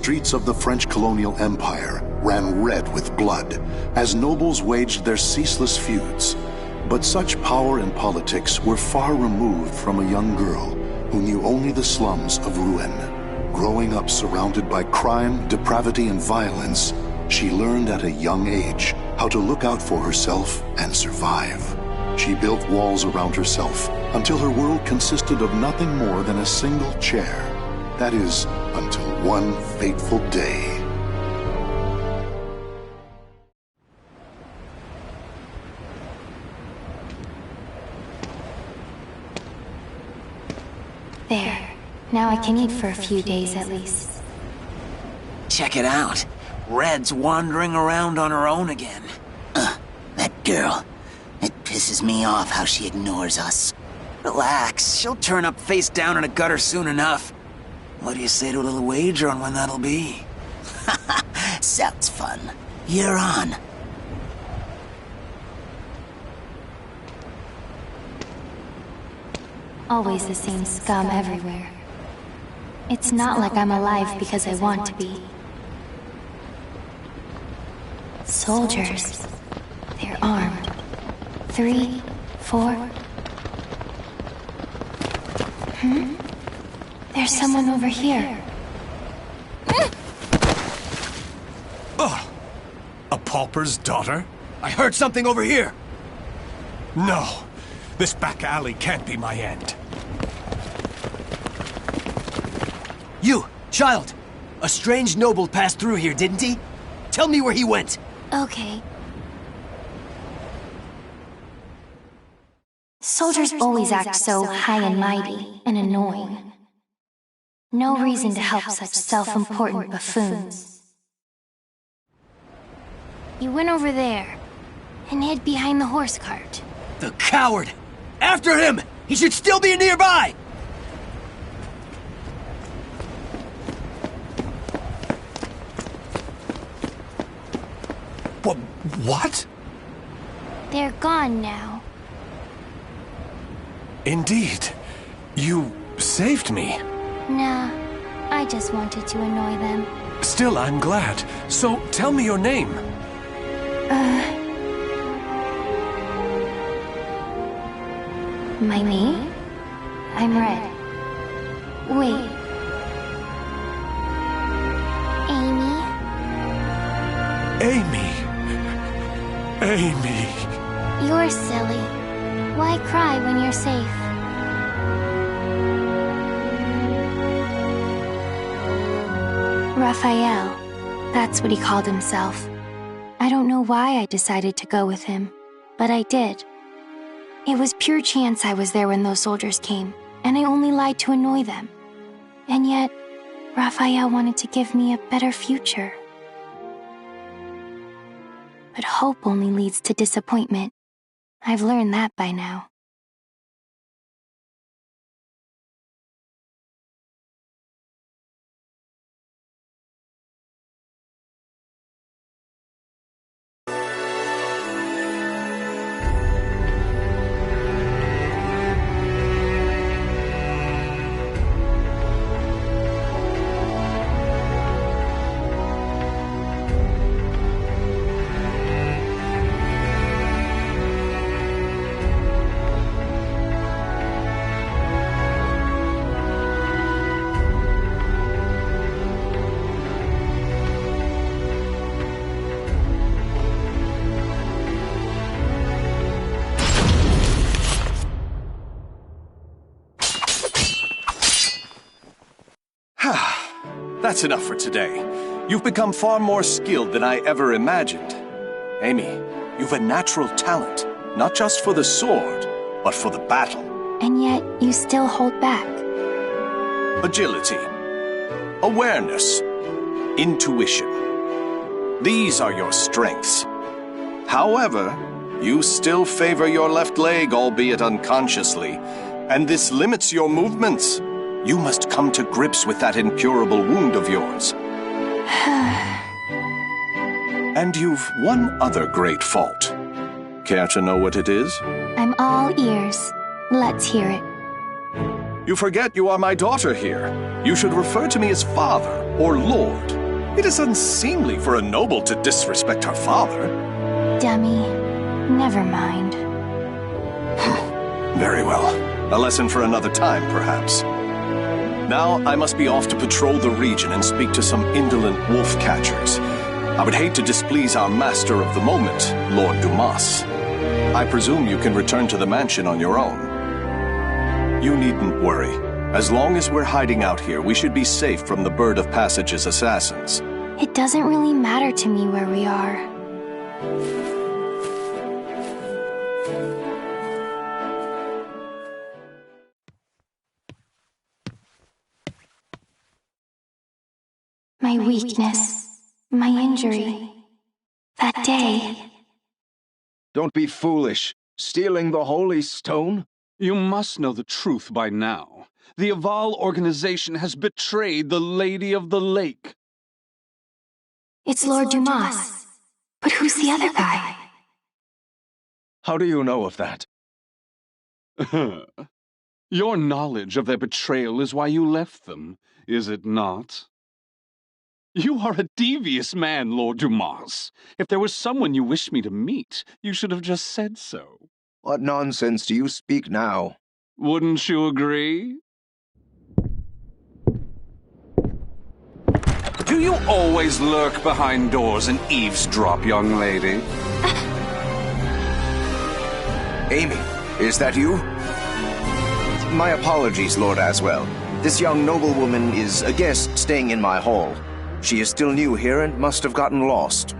streets of the French colonial empire ran red with blood as nobles waged their ceaseless feuds. But such power and politics were far removed from a young girl who knew only the slums of Rouen. Growing up surrounded by crime, depravity, and violence, she learned at a young age how to look out for herself and survive. She built walls around herself until her world consisted of nothing more than a single chair. That is, until one fateful day. There. Now I can eat for a few days at least. Check it out. Red's wandering around on her own again. That girl. It pisses me off how she ignores us. Relax, she'll turn up face down in a gutter soon enough. What do you say to a little wager on when that'll be? Sounds fun. You're on. Always the same scum everywhere. It's not like I'm alive because I want to be. Soldiers. They're armed. 3, 4. There's someone over here. A pauper's daughter? I heard something over here! No. This back alley can't be my end. You, child! A strange noble passed through here, didn't he? Tell me where he went! Okay. Soldiers always act so high and mighty and annoying. No reason to help such self-important buffoons. You went over there and hid behind the horse cart. The coward! After him! He should still be nearby! What? They're gone now. Indeed. You saved me. Nah, I just wanted to annoy them. Still, I'm glad. So, tell me your name. My name? I'm Red. Wait. Amy? Amy. Amy. You're silly. Why cry when you're safe? Raphael. That's what he called himself. I don't know why I decided to go with him, but I did. It was pure chance I was there when those soldiers came, and I only lied to annoy them. And yet, Raphael wanted to give me a better future. But hope only leads to disappointment. I've learned that by now. That's enough for today. You've become far more skilled than I ever imagined. Amy, you've a natural talent, not just for the sword, but for the battle. And yet, you still hold back. Agility, awareness, intuition. These are your strengths. However, you still favor your left leg, albeit unconsciously, and this limits your movements. You must come to grips with that incurable wound of yours. And you've one other great fault. Care to know what it is? I'm all ears. Let's hear it. You forget you are my daughter here. You should refer to me as father or lord. It is unseemly for a noble to disrespect her father. Dummy, never mind. Very well. A lesson for another time, perhaps. Now, I must be off to patrol the region and speak to some indolent wolf catchers. I would hate to displease our master of the moment, Lord Dumas. I presume you can return to the mansion on your own. You needn't worry. As long as we're hiding out here, we should be safe from the Bird of Passage's assassins. It doesn't really matter to me where we are. My weakness, my injury, that day. Don't be foolish. Stealing the Holy Stone? You must know the truth by now. The Aval organization has betrayed the Lady of the Lake. It's Lord Dumas. But who's the other guy? How do you know of that? Your knowledge of their betrayal is why you left them, is it not? You are a devious man, Lord Dumas. If there was someone you wished me to meet, you should have just said so. What nonsense do you speak now? Wouldn't you agree? Do you always lurk behind doors and eavesdrop, young lady? Amy, is that you? My apologies, Lord Aswell. This young noblewoman is a guest staying in my hall. She is still new here and must have gotten lost.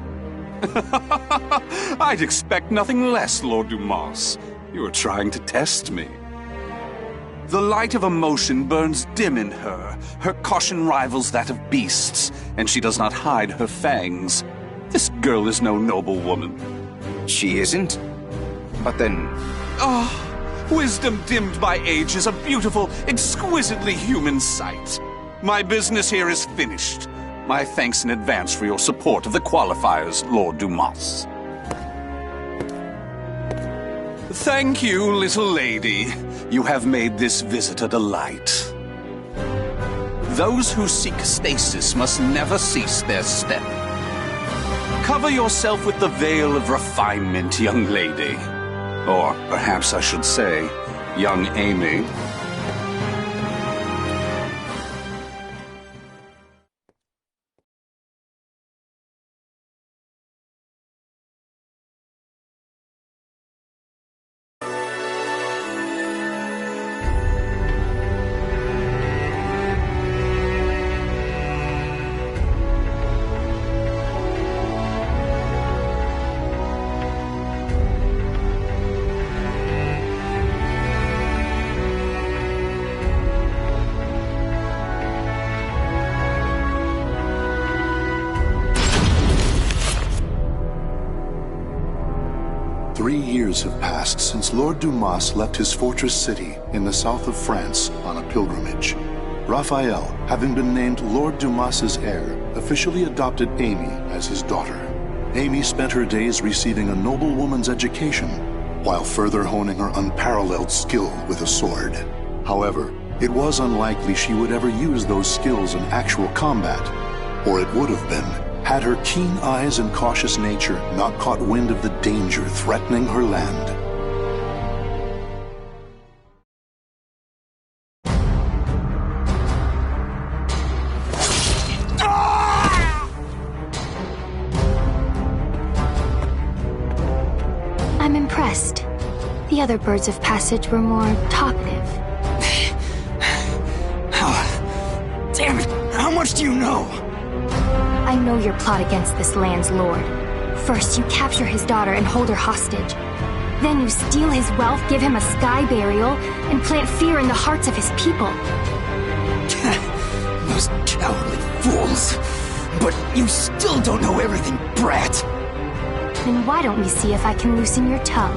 I'd expect nothing less, Lord Dumas. You are trying to test me. The light of emotion burns dim in her. Her caution rivals that of beasts, and she does not hide her fangs. This girl is no noble woman. She isn't? But then... Wisdom dimmed by age is a beautiful, exquisitely human sight. My business here is finished. My thanks in advance for your support of the qualifiers, Lord Dumas. Thank you, little lady. You have made this visit a delight. Those who seek stasis must never cease their step. Cover yourself with the veil of refinement, young lady. Or perhaps I should say, young Amy. Have passed since Lord Dumas left his fortress city in the south of France on a pilgrimage. Raphael, having been named Lord Dumas's heir, officially adopted Amy as his daughter. Amy spent her days receiving a noblewoman's education, while further honing her unparalleled skill with a sword. However, it was unlikely she would ever use those skills in actual combat, or it would have been had her keen eyes and cautious nature not caught wind of the danger threatening her land. I'm impressed. The other birds of passage were more talkative. Damn it! How much do you know? I know your plot against this land's lord. First, you capture his daughter and hold her hostage. Then you steal his wealth, give him a sky burial, and plant fear in the hearts of his people. Those cowardly fools. But you still don't know everything, brat. Then why don't we see if I can loosen your tongue?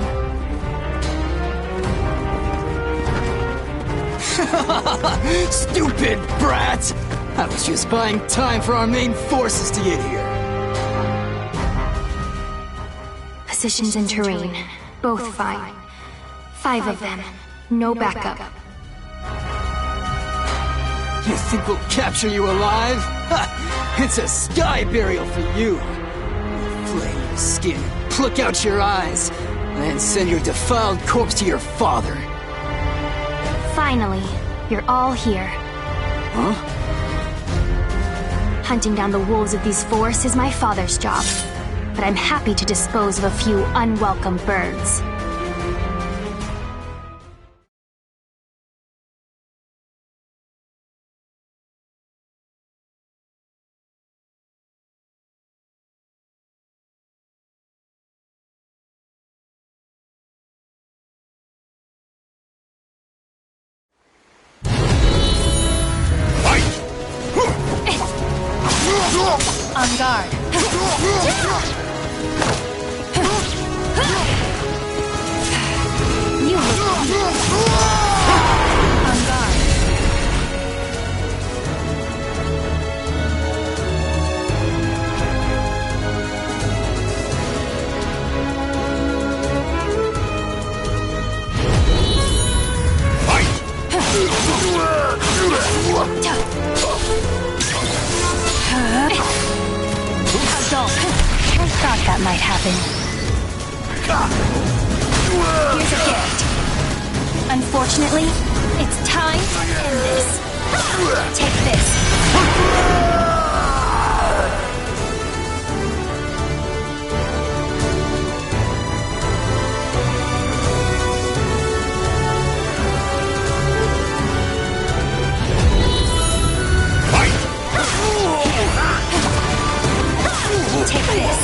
Stupid brat! I was just buying time for our main forces to get here. Positions and terrain, both fine. 5 of them, no backup. You think we'll capture you alive? Ha! It's a sky burial for you. We'll flame your skin, pluck out your eyes, and send your defiled corpse to your father. Finally, you're all here. Huh? Hunting down the wolves of these forests is my father's job, but I'm happy to dispose of a few unwelcome birds. On guard. You look on guard. I thought that might happen. Here's a gift. Unfortunately, it's time to end this. Take this. Take this.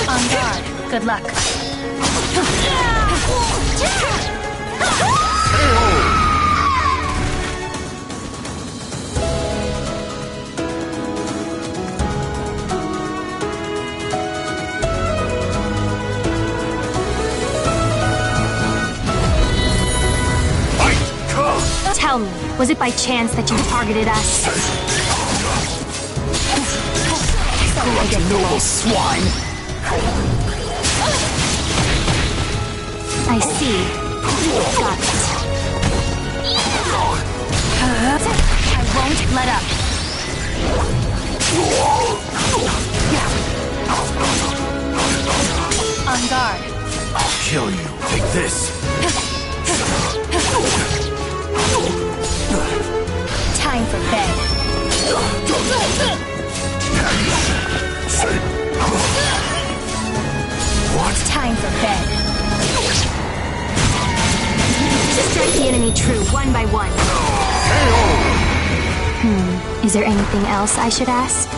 On guard. Good luck. Tell me, was it by chance that you targeted us? Like a noble swine. I see. Got it. I won't let up. On guard. I'll kill you. Take this. Time for bed. What? Time for bed. Strike the enemy true, one by one. Is there anything else I should ask?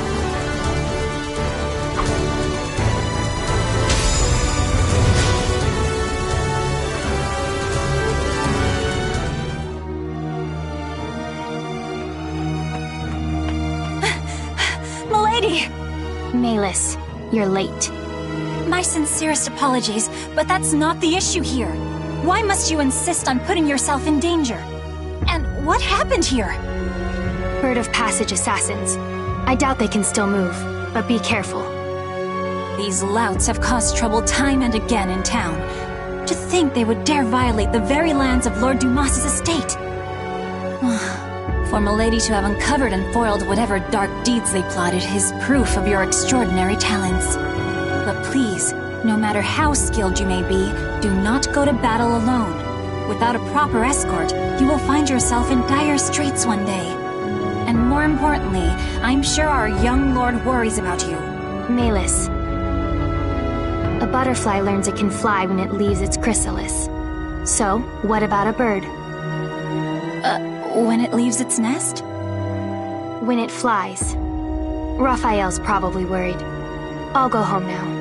Malus, you're late. My sincerest apologies, but that's not the issue here. Why must you insist on putting yourself in danger? And what happened here? Bird of Passage assassins. I doubt they can still move, but be careful. These louts have caused trouble time and again in town. To think they would dare violate the very lands of Lord Dumas's estate. For Milady to have uncovered and foiled whatever dark deeds they plotted is proof of your extraordinary talents. But please, no matter how skilled you may be, do not go to battle alone. Without a proper escort, you will find yourself in dire straits one day. And more importantly, I'm sure our young lord worries about you. Malus. A butterfly learns it can fly when it leaves its chrysalis. So, what about a bird? When it leaves its nest? When it flies. Raphael's probably worried. I'll go home now.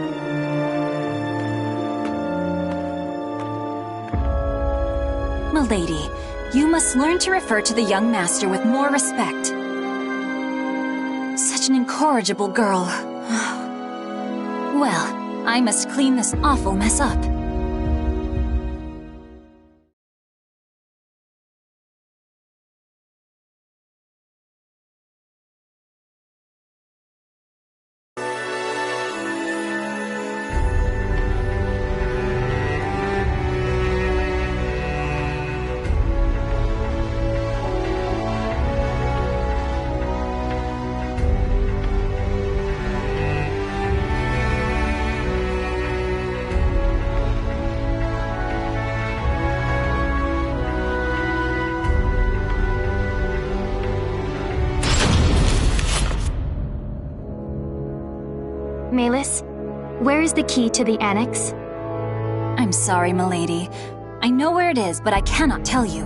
Milady, you must learn to refer to the young master with more respect. Such an incorrigible girl. Well, I must clean this awful mess up. Malus, where is the key to the annex? I'm sorry, milady. I know where it is, but I cannot tell you.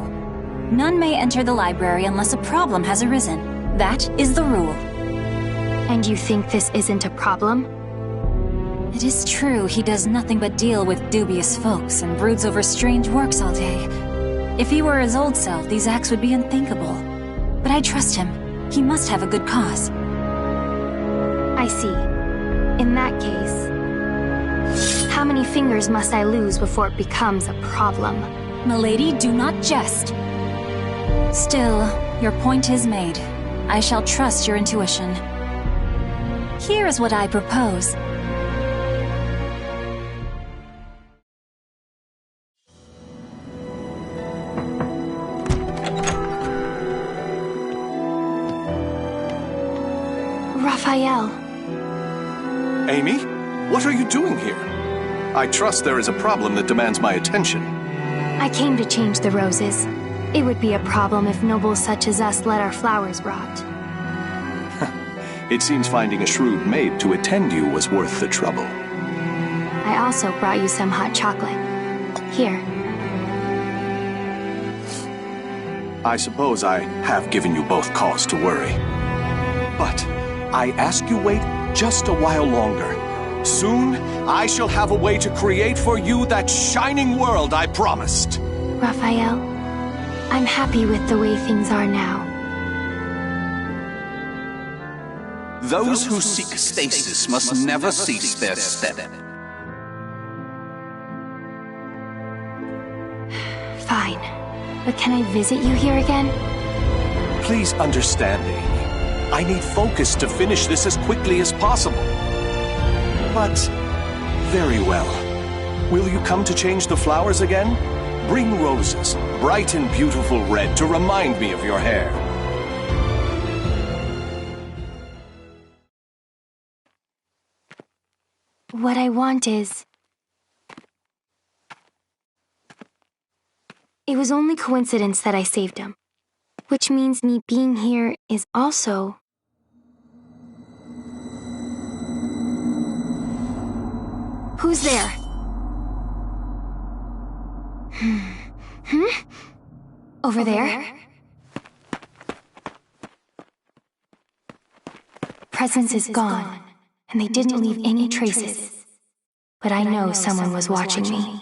None may enter the library unless a problem has arisen. That is the rule. And you think this isn't a problem? It is true he does nothing but deal with dubious folks and broods over strange works all day. If he were his old self, these acts would be unthinkable. But I trust him. He must have a good cause. I see. In that case, how many fingers must I lose before it becomes a problem? Milady, do not jest. Still, your point is made. I shall trust your intuition. Here is what I propose. Raphael. Amy, what are you doing here? I trust there is a problem that demands my attention. I came to change the roses. It would be a problem if nobles such as us let our flowers rot. It seems finding a shrewd maid to attend you was worth the trouble. I also brought you some hot chocolate. Here. I suppose I have given you both cause to worry. But I ask you wait just a while longer. Soon, I shall have a way to create for you that shining world I promised. Raphael, I'm happy with the way things are now. Those who seek stasis must never cease their step. Fine. But can I visit you here again? Please understand, Amy. I need focus to finish this as quickly as possible. But, very well. Will you come to change the flowers again? Bring roses, bright and beautiful red, to remind me of your hair. What I want is... It was only coincidence that I saved him. Which means me being here is also... Who's there? Over there? Presence is gone, and they didn't leave any traces. But I know someone was watching me.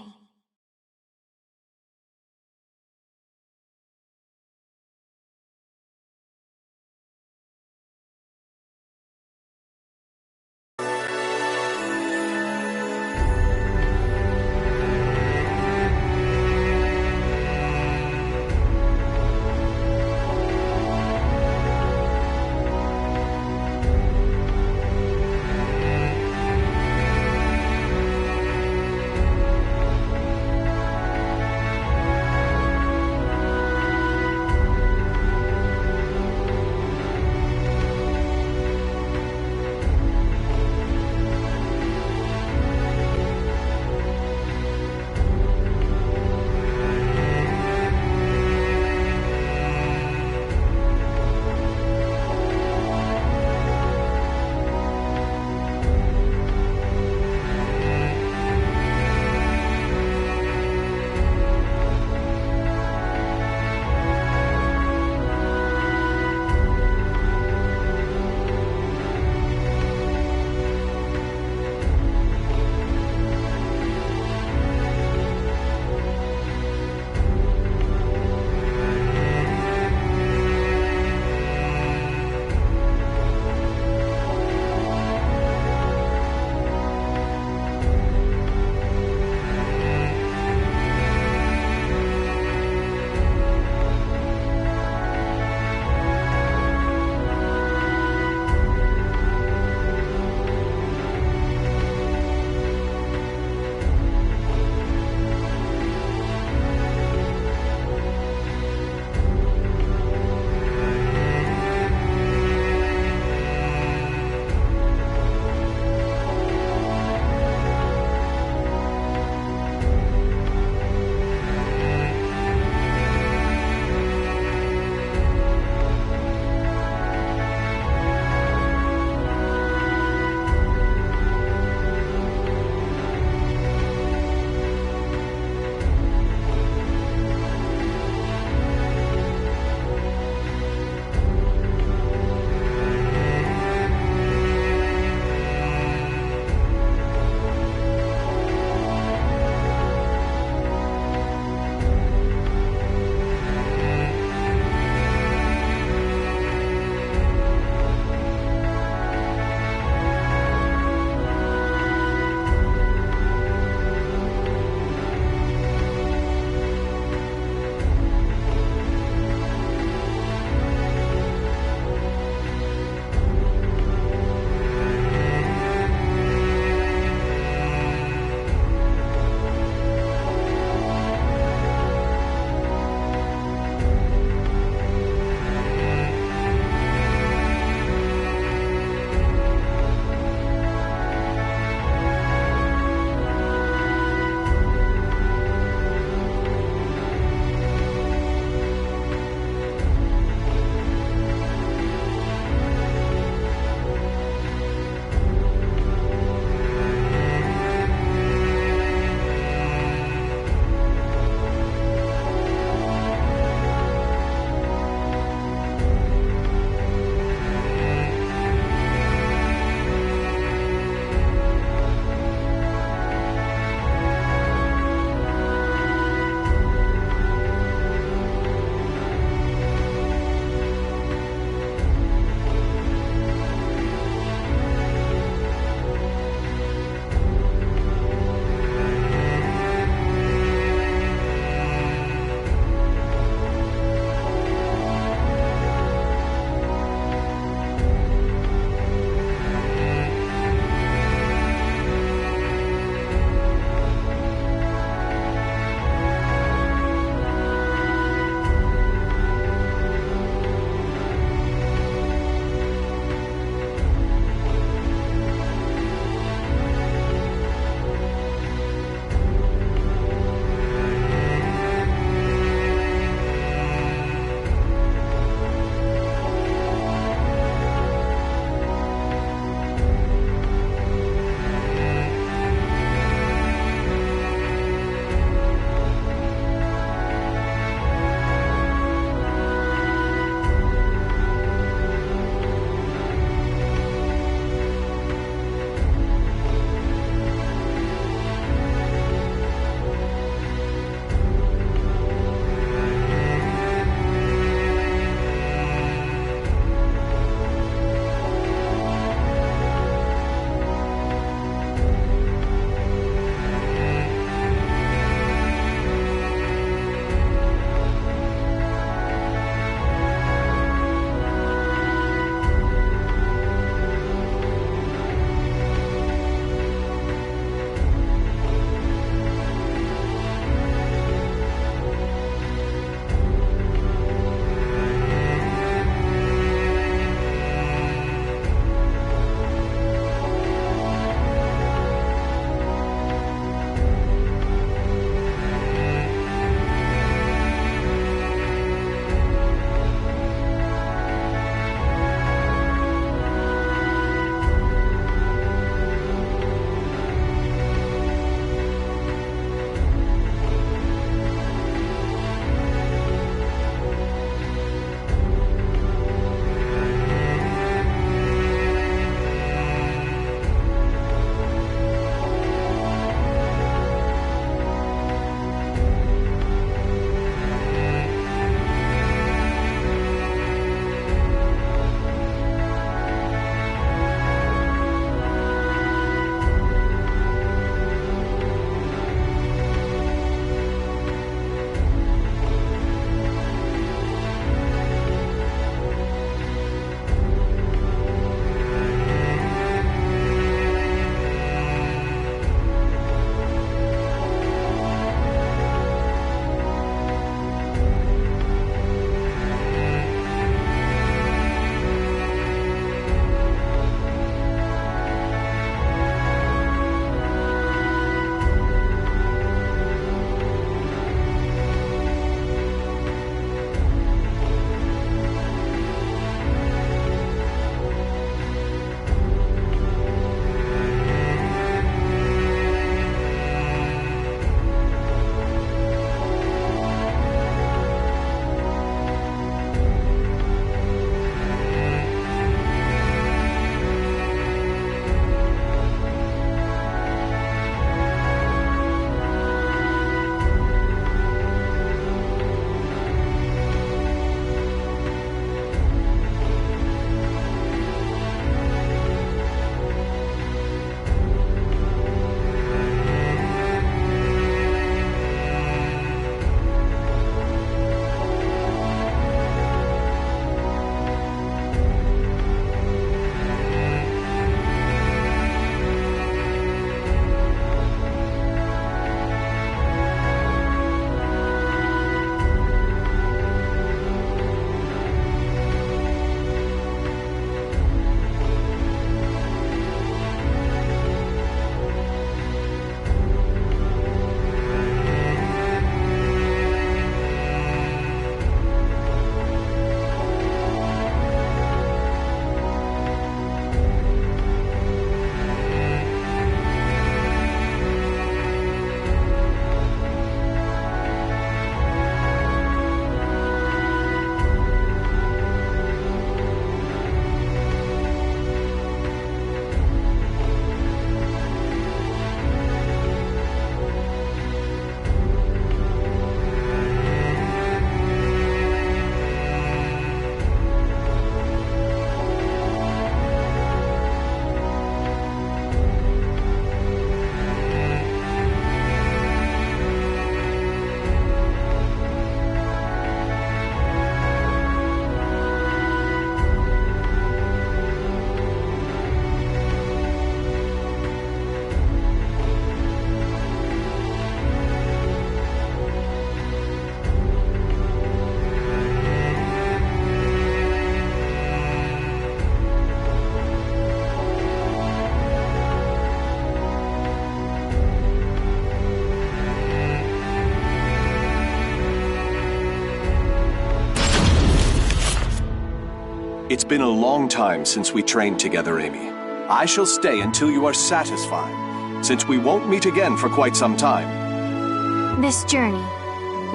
It's been a long time since we trained together, Amy. I shall stay until you are satisfied, since we won't meet again for quite some time. This journey,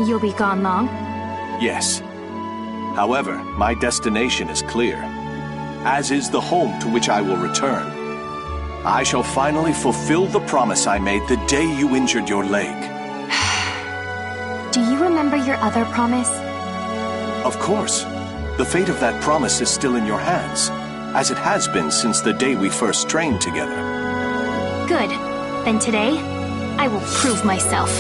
you'll be gone long? Yes. However, my destination is clear, as is the home to which I will return. I shall finally fulfill the promise I made the day you injured your leg. Do you remember your other promise? Of course. The fate of that promise is still in your hands, as it has been since the day we first trained together. Good. Then today, I will prove myself.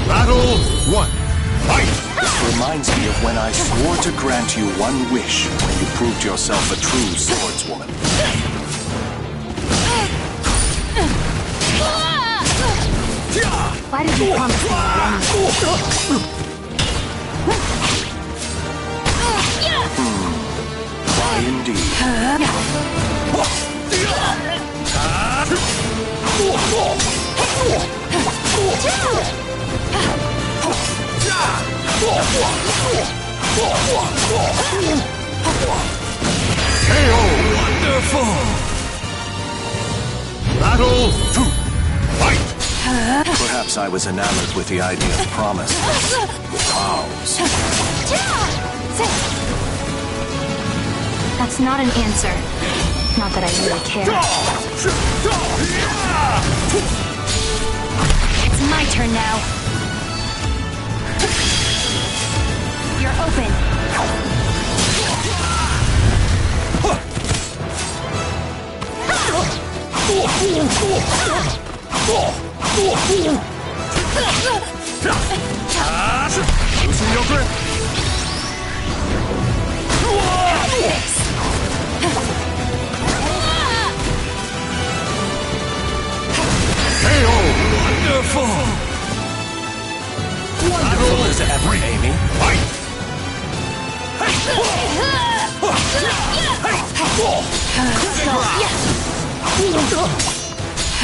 Battle 1. Fight! This reminds me of when I swore to grant you one wish when you proved yourself a true swordswoman. Why did you promise me Why indeed? KO! Wonderful! Battle 2. Fight! Perhaps I was enamored with the idea of promise. Vows. That's not an answer. Not that I really care. It's my turn now. You're open. Loosen your grip. KO! Wonderful! Wonderful as ever, Amy. Fight!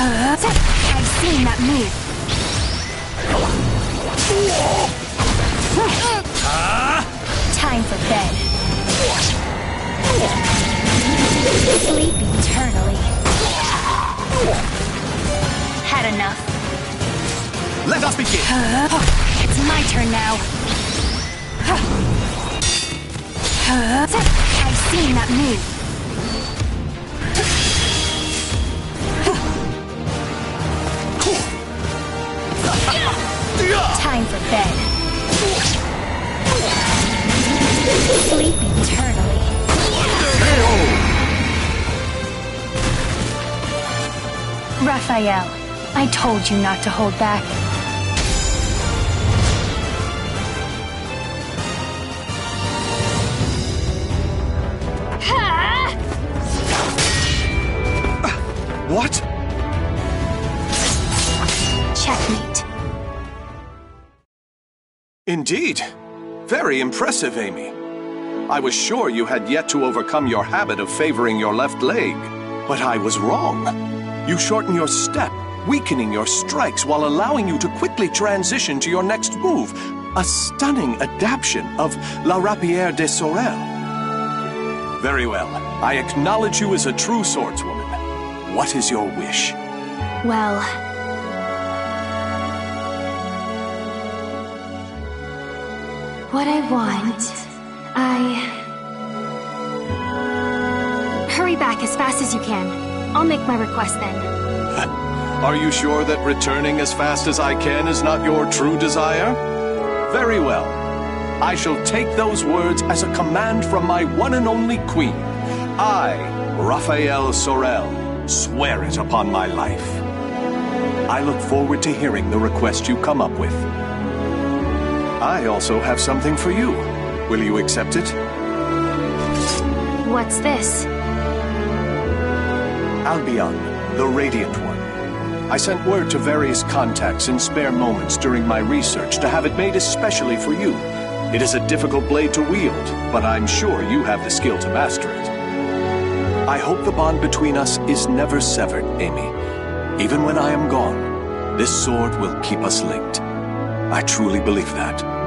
I've seen that move. Time for bed. Sleep eternally. Had enough. Let us begin! It's my turn now. I've seen that move. Time for bed. Sleep eternally. Raphael, I told you not to hold back. What? Checkmate. Indeed. Very impressive, Amy. I was sure you had yet to overcome your habit of favoring your left leg. But I was wrong. You shorten your step, weakening your strikes while allowing you to quickly transition to your next move. A stunning adaptation of La Rapière de Sorel. Very well. I acknowledge you as a true swordswoman. What is your wish? Well... what I want... Hurry back as fast as you can. I'll make my request then. Are you sure that returning as fast as I can is not your true desire? Very well. I shall take those words as a command from my one and only queen. I, Raphael Sorel, swear it upon my life. I look forward to hearing the request you come up with. I also have something for you. Will you accept it? What's this? Albion, the Radiant One. I sent word to various contacts in spare moments during my research to have it made especially for you. It is a difficult blade to wield, but I'm sure you have the skill to master it. I hope the bond between us is never severed, Amy. Even when I am gone, this sword will keep us linked. I truly believe that.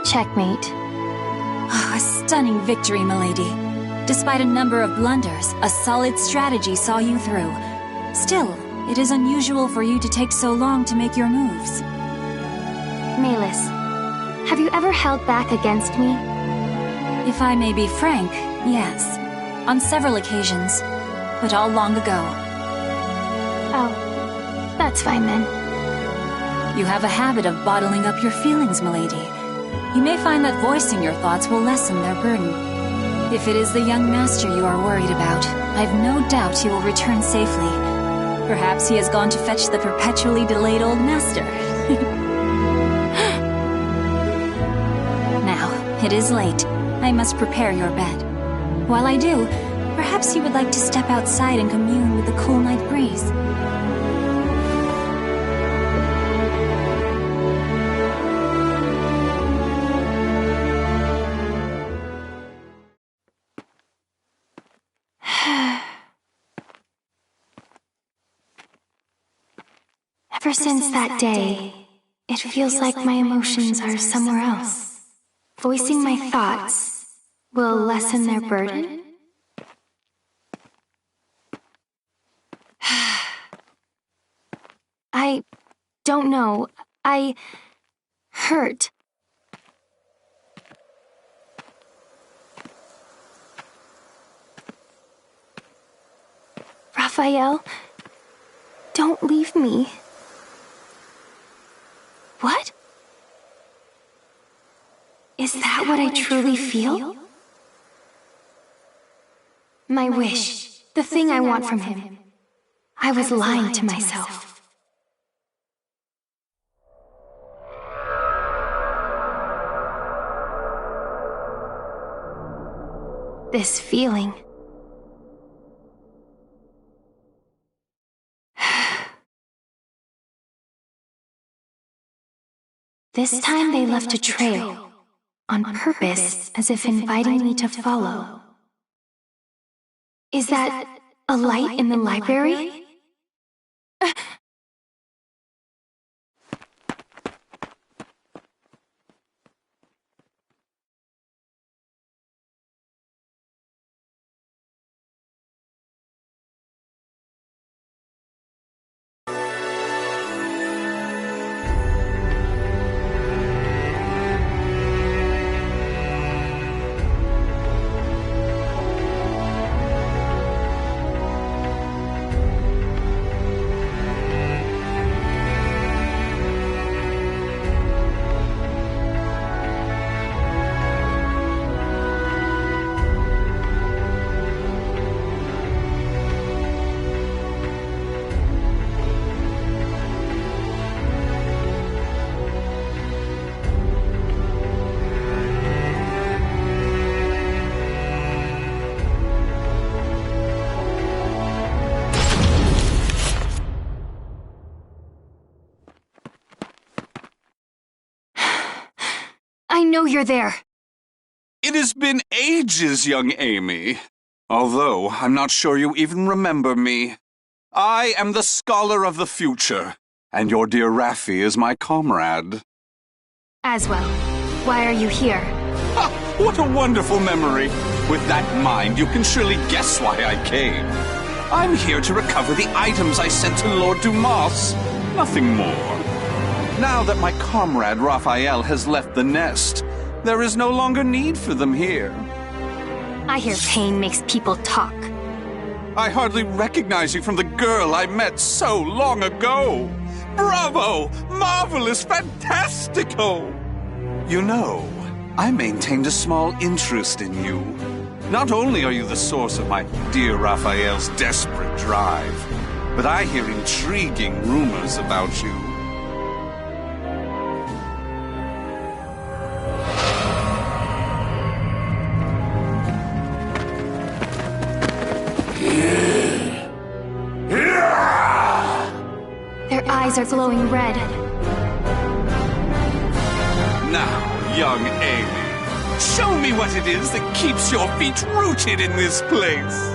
Checkmate. Oh, a stunning victory, milady. Despite a number of blunders, a solid strategy saw you through. Still, it is unusual for you to take so long to make your moves. Malus, have you ever held back against me? If I may be frank, yes. On several occasions, but all long ago. Oh, that's fine then. You have a habit of bottling up your feelings, milady. You may find that voicing your thoughts will lessen their burden. If it is the young master you are worried about, I've no doubt he will return safely. Perhaps he has gone to fetch the perpetually delayed old master. Now, it is late. I must prepare your bed. While I do, perhaps you would like to step outside and commune with the cool night breeze. Ever since that day, it feels like my emotions are somewhere else. Voicing my thoughts will lessen their burden? I don't know. I hurt. Raphael, don't leave me. What? Is that what I truly feel? My wish, the thing I want from him. I was lying to myself. This feeling. This time they left a trail, on purpose, as if inviting me to follow. Is that a light in the library? I know you're there. It has been ages, young Amy. Although, I'm not sure you even remember me. I am the scholar of the future, and your dear Raffi is my comrade. Aswell, why are you here? Ha! What a wonderful memory! With that in mind, you can surely guess why I came. I'm here to recover the items I sent to Lord Dumas. Nothing more. Now that my comrade Raphael has left the nest, there is no longer need for them here. I hear pain makes people talk. I hardly recognize you from the girl I met so long ago. Bravo! Marvelous! Fantastico! You know, I maintained a small interest in you. Not only are you the source of my dear Raphael's desperate drive, but I hear intriguing rumors about you. Their eyes are glowing red. Now, young Amy, show me what it is that keeps your feet rooted in this place.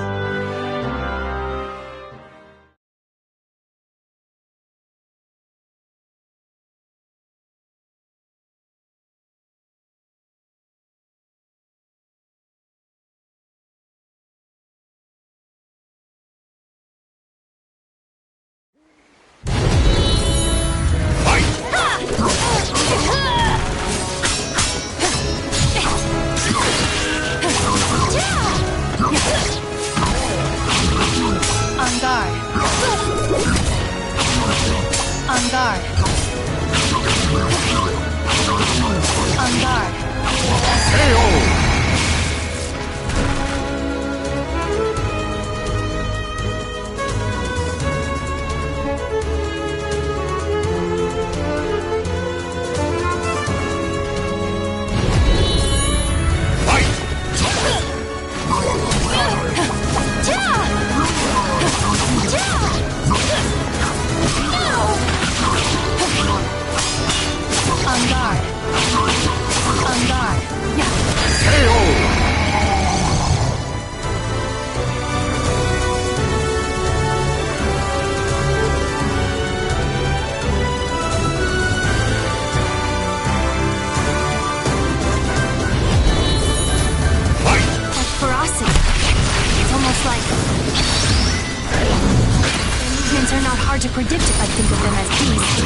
To predict if I think of them as beasts.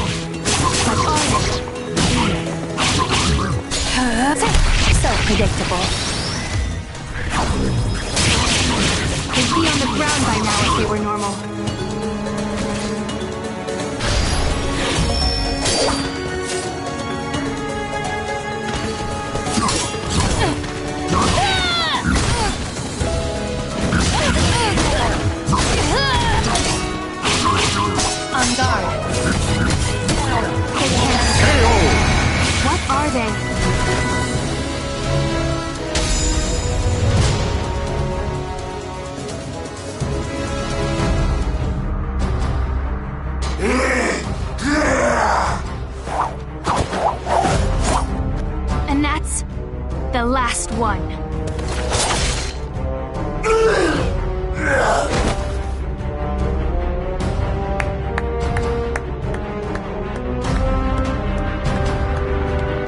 But are they? So predictable. They'd be on the ground by now if they were normal. On guard. They can't. What are they? And that's the last one.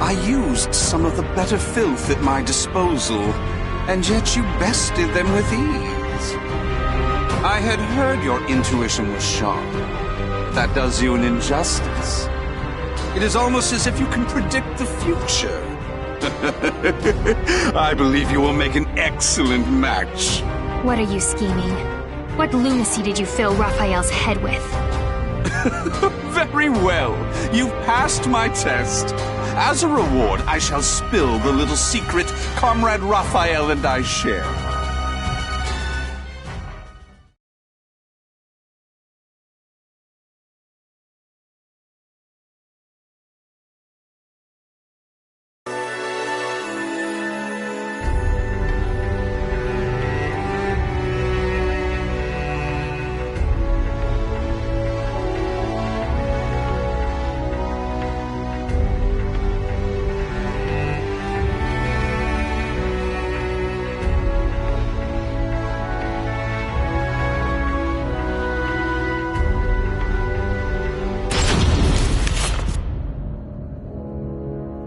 I used some of the better filth at my disposal, and yet you bested them with ease. I had heard your intuition was sharp. That does you an injustice. It is almost as if you can predict the future. I believe you will make an excellent match. What are you scheming? What lunacy did you fill Raphael's head with? Very well. You've passed my test. As a reward, I shall spill the little secret Comrade Raphael and I share.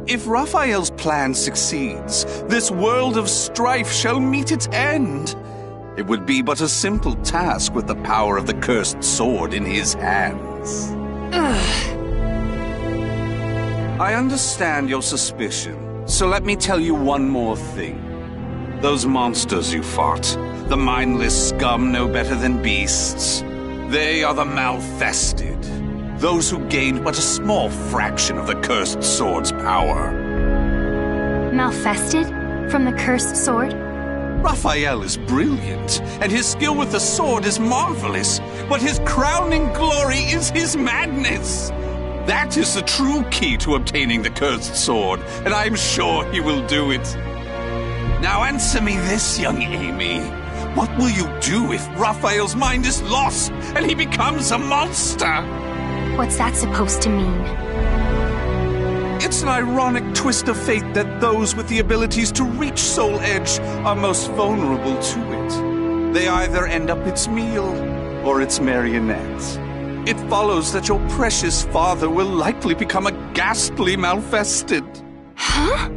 If Raphael's plan succeeds, this world of strife shall meet its end. It would be but a simple task with the power of the cursed sword in his hands. I understand your suspicion, so let me tell you one more thing. Those monsters you fought, The mindless scum no better than beasts. They are the malfested. Those who gained but a small fraction of the cursed sword's power. Malfested? From the cursed sword? Raphael is brilliant, and his skill with the sword is marvelous, but his crowning glory is his madness. That is the true key to obtaining the cursed sword, and I am sure he will do it. Now answer me this, young Amy. What will you do if Raphael's mind is lost and he becomes a monster? What's that supposed to mean? It's an ironic twist of fate that those with the abilities to reach Soul Edge are most vulnerable to it. They either end up its meal or its marionette. It follows that your precious father will likely become a ghastly malfested. Huh?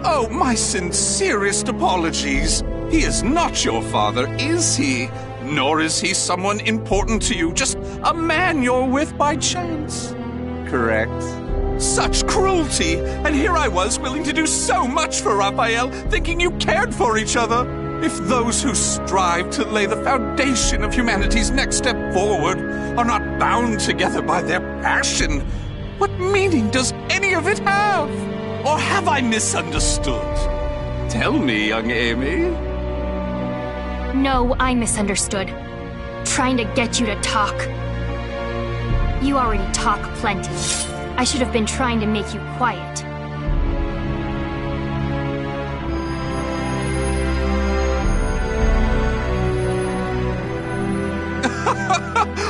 Oh, my sincerest apologies. He is not your father, is he? Nor is he someone important to you, just a man you're with by chance. Correct? Such cruelty! And here I was willing to do so much for Raphael, thinking you cared for each other. If those who strive to lay the foundation of humanity's next step forward are not bound together by their passion, what meaning does any of it have? Or have I misunderstood? Tell me, young Amy. No, I misunderstood. Trying to get you to talk. You already talk plenty. I should have been trying to make you quiet.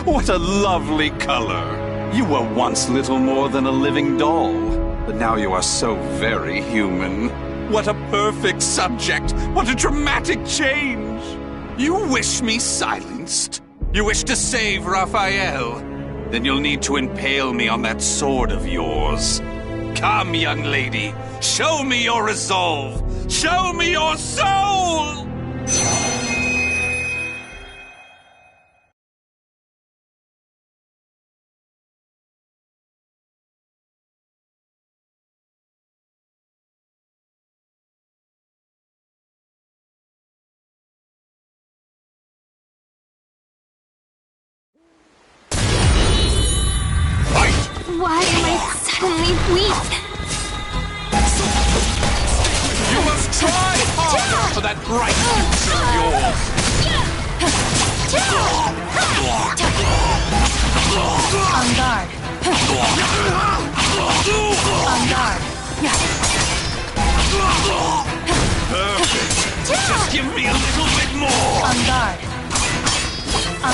What a lovely color. You were once little more than a living doll, but now you are so very human. What a perfect subject! What a dramatic change! You wish me silenced? You wish to save Raphael? Then you'll need to impale me on that sword of yours. Come, young lady, show me your resolve! Show me your soul! Why am I suddenly weak? You must try harder for that bright future of yours! On guard. On guard. Perfect! Just give me a little bit more! On guard.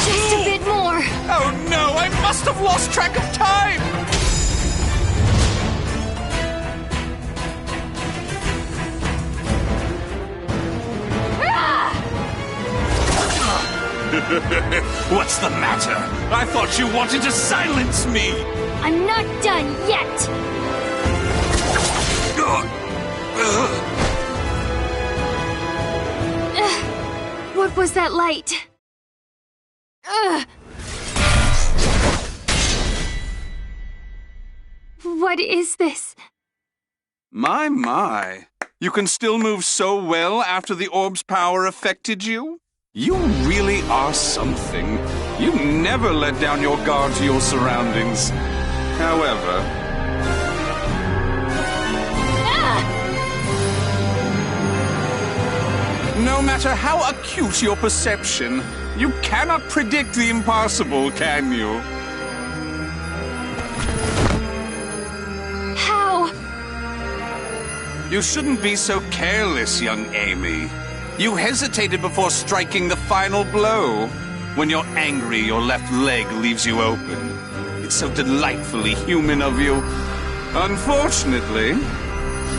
Just a bit more. Oh no, I must have lost track of time! What's the matter? I thought you wanted to silence me! I'm not done yet! What was that light? What is this? My. You can still move so well after the orb's power affected you? You really are something. You never let down your guard to your surroundings. However... No matter how acute your perception, you cannot predict the impossible, can you? How? You shouldn't be so careless, young Amy. You hesitated before striking the final blow. When you're angry, your left leg leaves you open. It's so delightfully human of you. Unfortunately,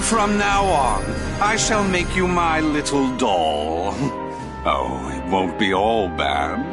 from now on, I shall make you my little doll. Oh, it won't be all bad.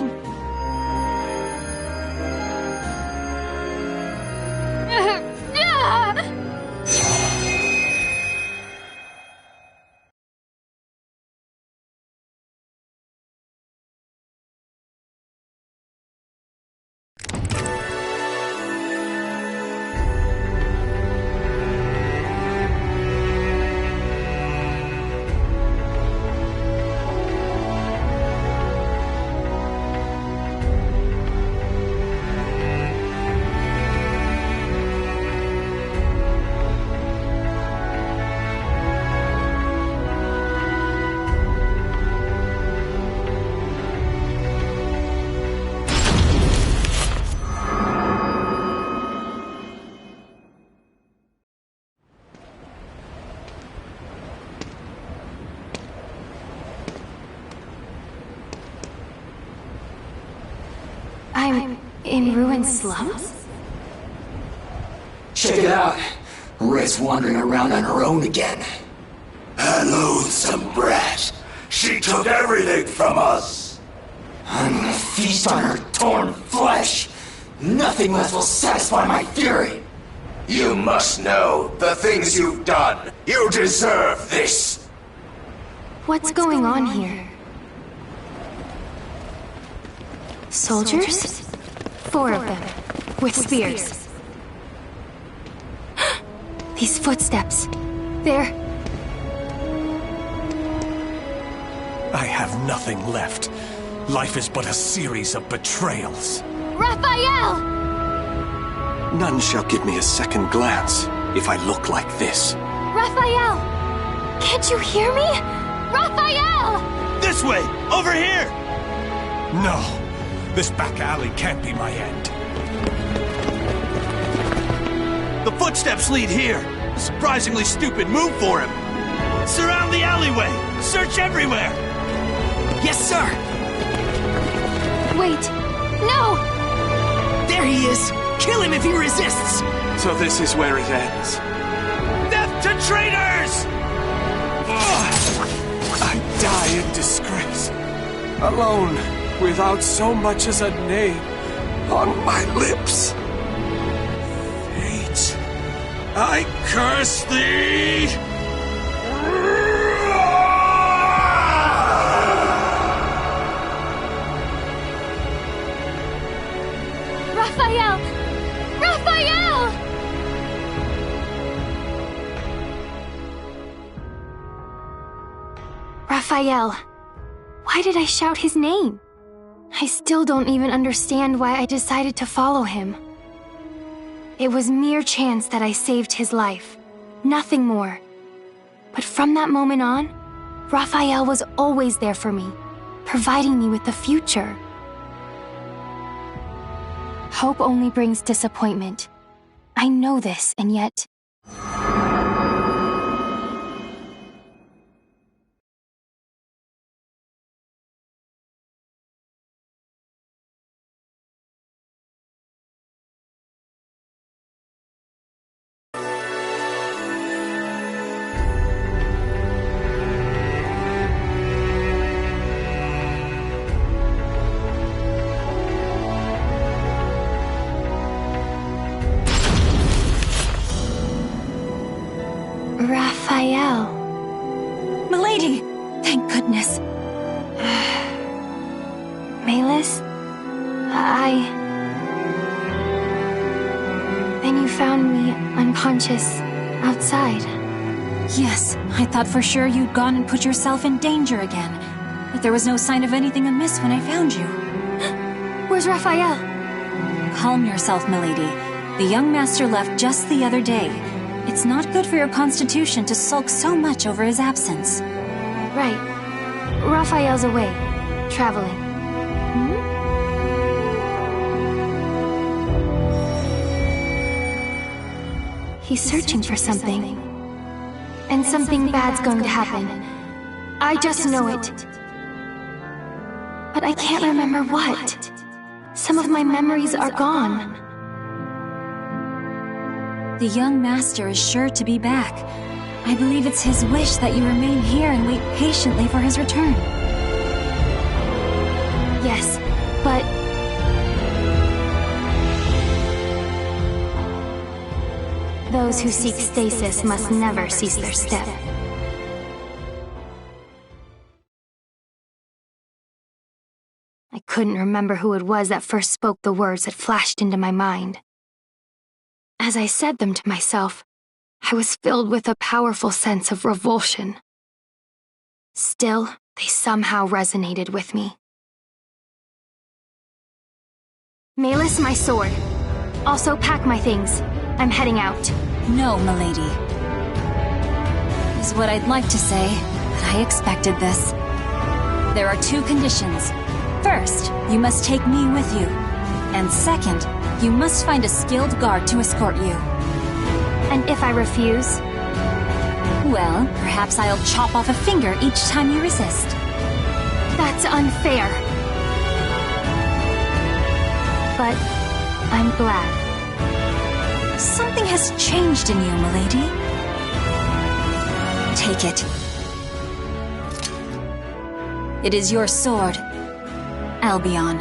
I'm in ruined slums? Check it out. Red's wandering around on her own again. That loathsome brat. She took everything from us. I'm gonna feast on her torn flesh. Nothing less will satisfy my fury. You must know the things you've done. You deserve this. What's going on here? Soldiers? 4 of them, with spears. These footsteps. They're... I have nothing left. Life is but a series of betrayals. Raphael! None shall give me a second glance if I look like this. Raphael! Can't you hear me? Raphael! This way! Over here! No. This back alley can't be my end. The footsteps lead here. A surprisingly stupid move for him. Surround the alleyway! Search everywhere! Yes, sir! Wait! No! There he is! Kill him if he resists! So this is where it ends. Death to traitors! I die in disgrace. Alone, without so much as a name on my lips. Fate, I curse thee! Raphael! Raphael! Raphael. Why did I shout his name? I still don't even understand why I decided to follow him. It was mere chance that I saved his life. Nothing more. But from that moment on, Raphael was always there for me, providing me with the future. Hope only brings disappointment. I know this, and yet... Raphael. Milady! Thank goodness. Melis? Then you found me unconscious outside. Yes, I thought for sure you'd gone and put yourself in danger again. But there was no sign of anything amiss when I found you. Where's Raphael? Calm yourself, milady. The young master left just the other day. It's not good for your constitution to sulk so much over his absence. Right. Raphael's away. Traveling. He's searching for something. And something bad's going to happen. I just know it. But I can't remember what. Some of my memories are gone. The young master is sure to be back. I believe it's his wish that you remain here and wait patiently for his return. Yes, but... those who seek stasis must never cease their step. I couldn't remember who it was that first spoke the words that flashed into my mind. As I said them to myself, I was filled with a powerful sense of revulsion. Still, they somehow resonated with me. Melis, my sword. Also pack my things. I'm heading out. No, milady. Is what I'd like to say, but I expected this. There are 2 conditions. First, you must take me with you. And second, you must find a skilled guard to escort you. And if I refuse? Well, perhaps I'll chop off a finger each time you resist. That's unfair. but I'm glad. Something has changed in you, milady. Take it. It is your sword, Albion.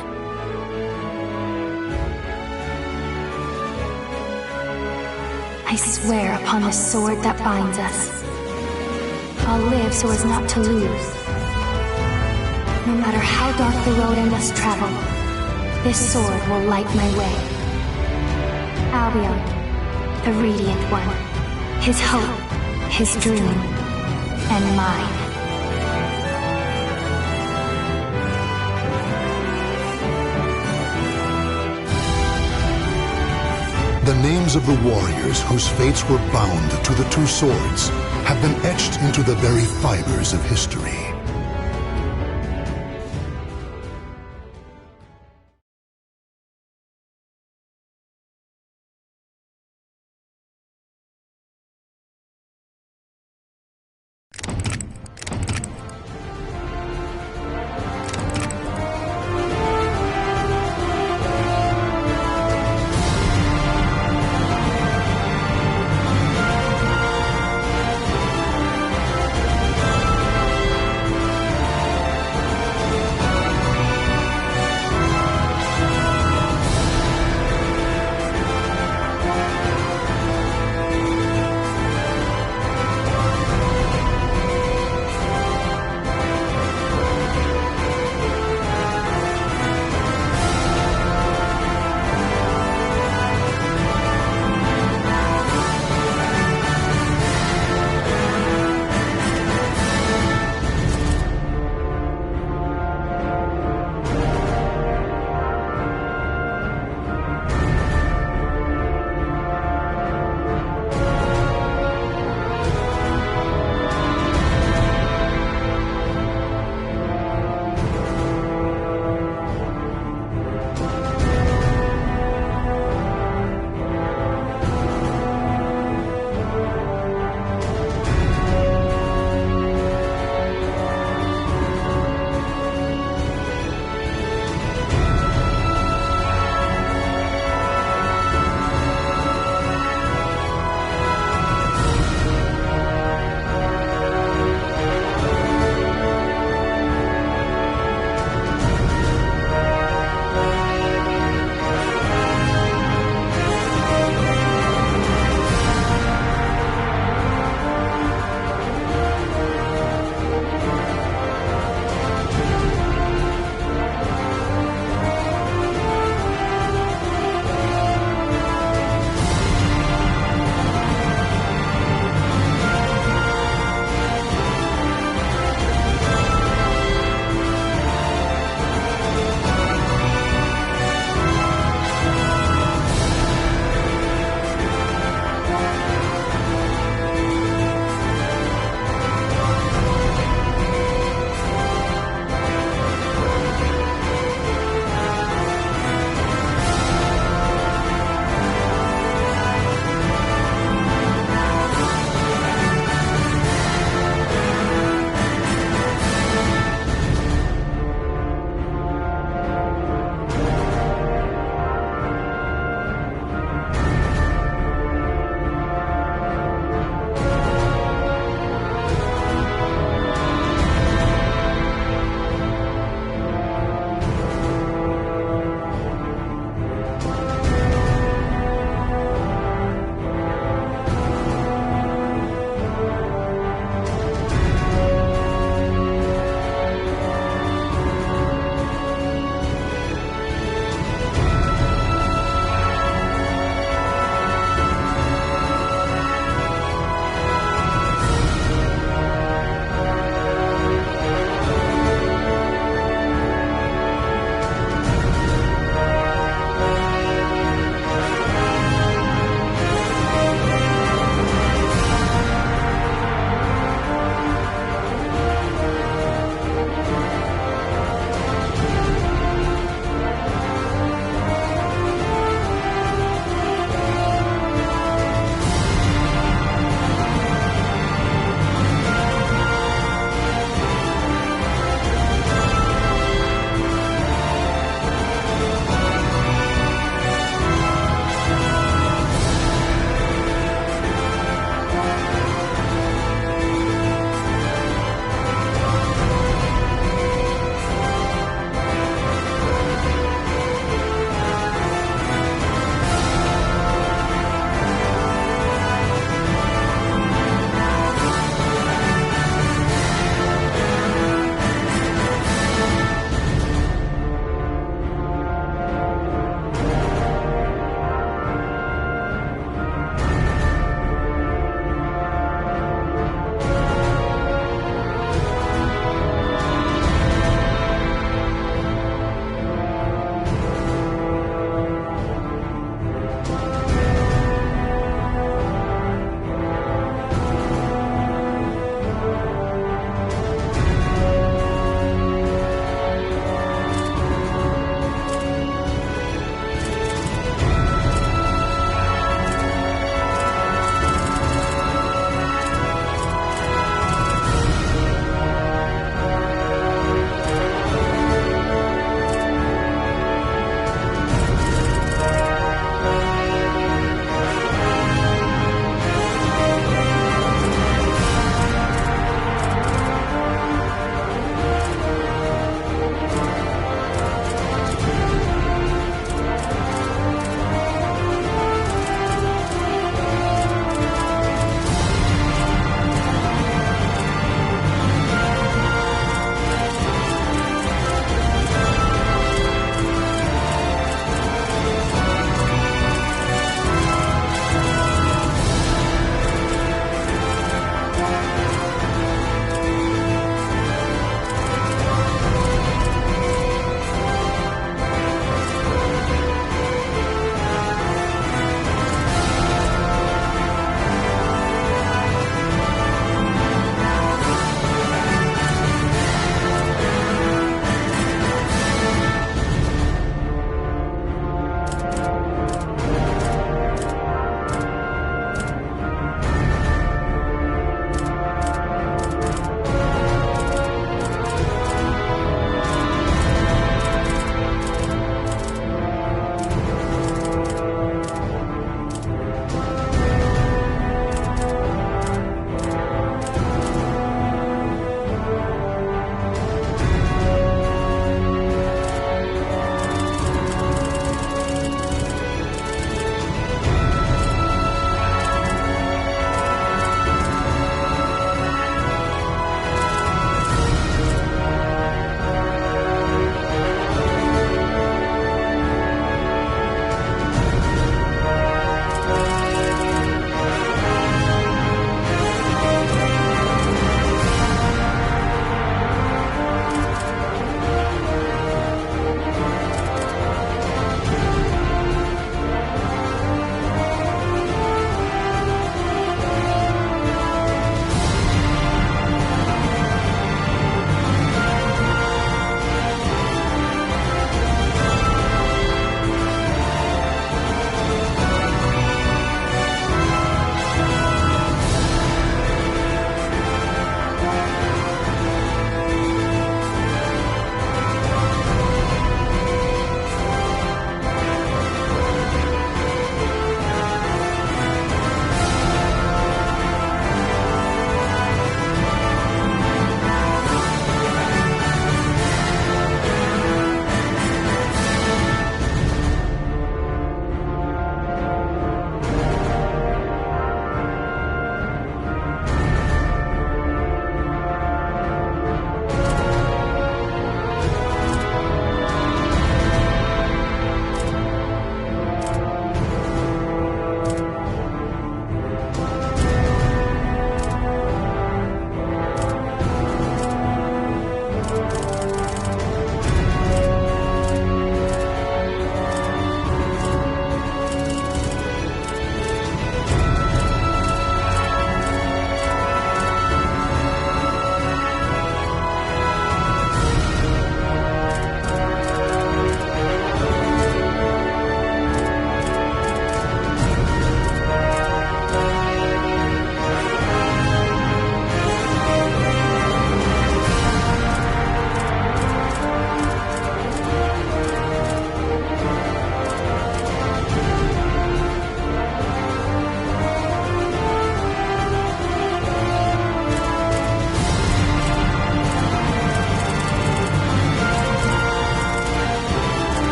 I swear upon the sword that binds us. I'll live so as not to lose. No matter how dark the road I must travel, this sword will light my way. Albion, the radiant one, his hope, his dream, and mine. The names of the warriors whose fates were bound to the two swords have been etched into the very fibers of history.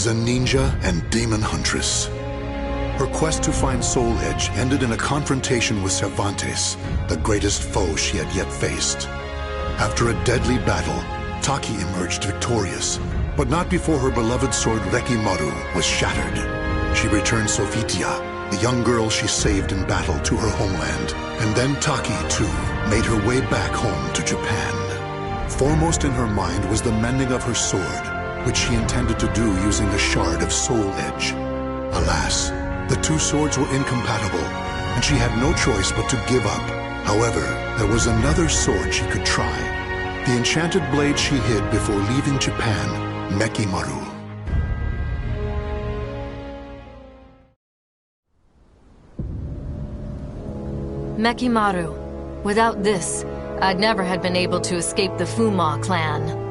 is a ninja and demon huntress. Her quest to find Soul Edge ended in a confrontation with Cervantes, the greatest foe she had yet faced. After a deadly battle, Taki emerged victorious, but not before her beloved sword Rekimaru was shattered. She returned Sofitia, the young girl she saved in battle, to her homeland, and then Taki, too, made her way back home to Japan. Foremost in her mind was the mending of her sword, which she intended to do using the shard of Soul Edge. Alas, the two swords were incompatible, and she had no choice but to give up. However, there was another sword she could try. The enchanted blade she hid before leaving Japan, Mekimaru. Mekimaru. Without this, I'd never have been able to escape the Fuma clan.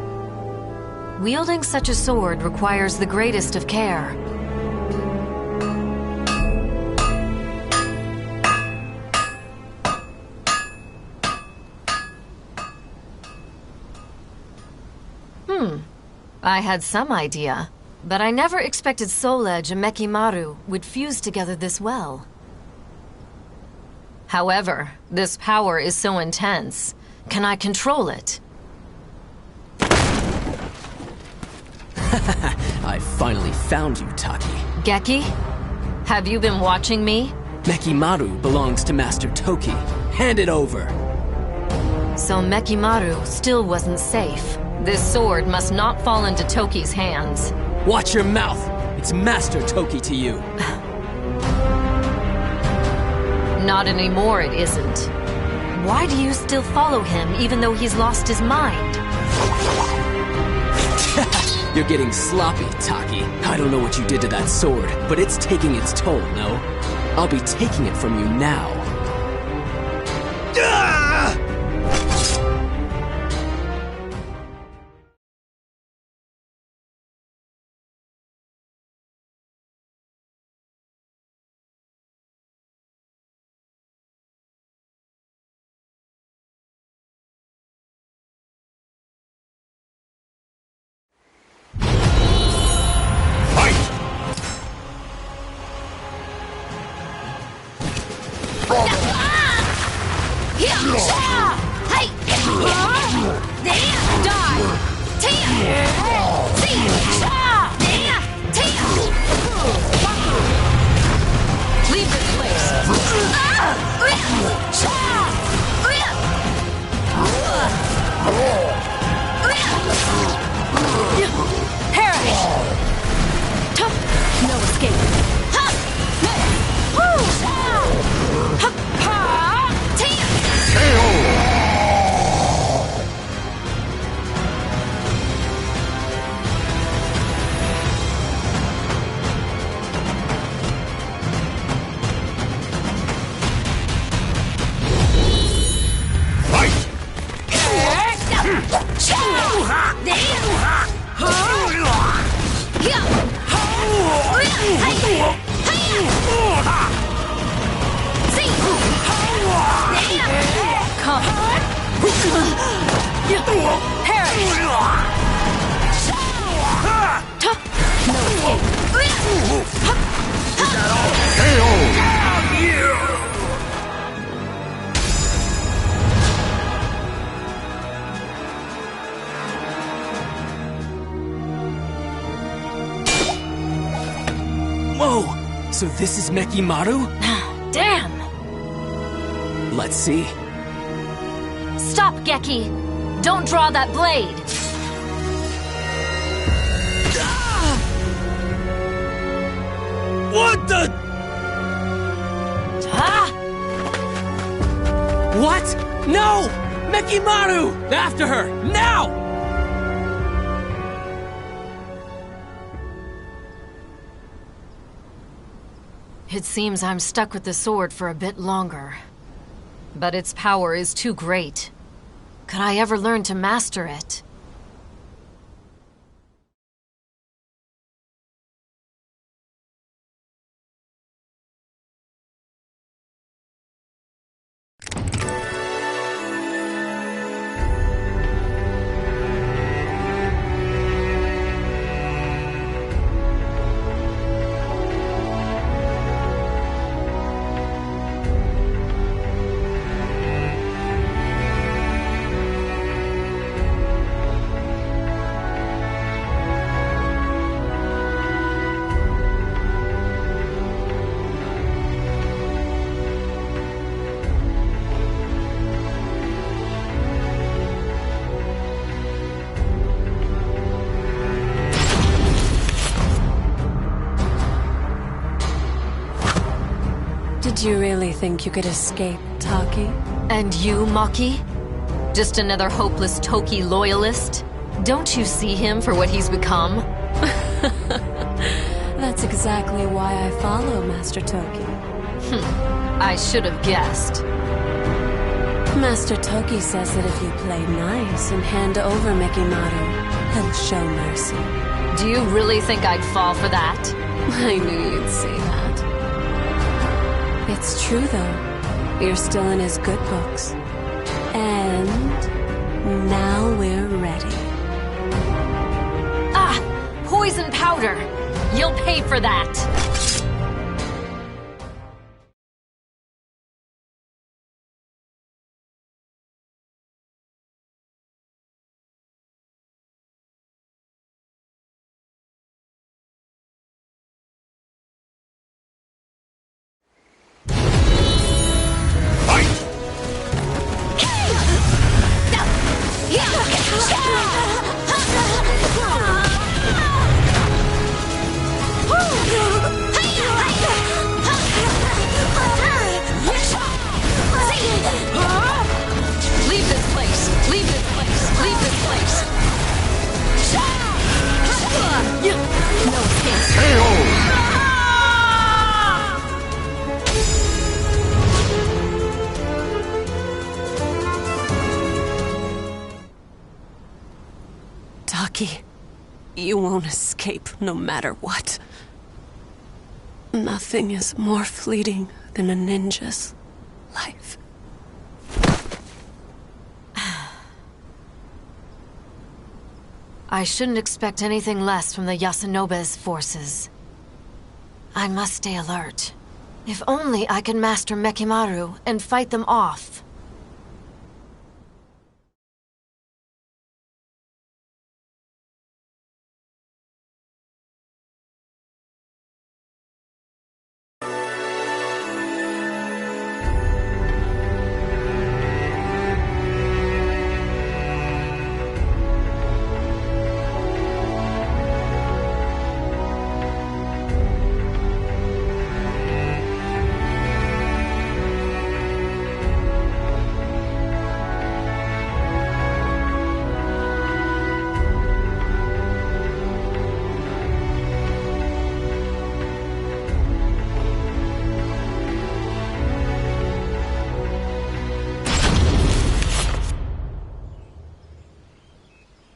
Wielding such a sword requires the greatest of care. I had some idea, but I never expected Soul Edge and Mekimaru would fuse together this well. However, this power is so intense. Can I control it? I finally found you, Taki. Geki? Have you been watching me? Mekimaru belongs to Master Toki. Hand it over. So Mekimaru still wasn't safe. This sword must not fall into Toki's hands. Watch your mouth! It's Master Toki to you. Not anymore, it isn't. Why do you still follow him even though he's lost his mind? You're getting sloppy, Taki. I don't know what you did to that sword, but it's taking its toll, no? I'll be taking it from you now. Whoa! So this is Mekimaru? Damn! Let's see. Stop, Geki! Don't draw that blade! What the? What? No! Mekimaru! After her! Now! It seems I'm stuck with the sword for a bit longer. But its power is too great. Could I ever learn to master it? Did you really think you could escape, Taki? And you, Maki? Just another hopeless Toki loyalist? Don't you see him for what he's become? That's exactly why I follow Master Toki. I should have guessed. Master Toki says that if you play nice and hand over Mekimaru, he'll show mercy. Do you really think I'd fall for that? I knew you'd say that. It's true, though. You're still in his good books. And now we're ready. Ah! Poison powder! You'll pay for that! Taki, you won't escape no matter what. Nothing is more fleeting than a ninja's life. I shouldn't expect anything less from the Yasunobe's forces. I must stay alert. If only I can master Mekimaru and fight them off.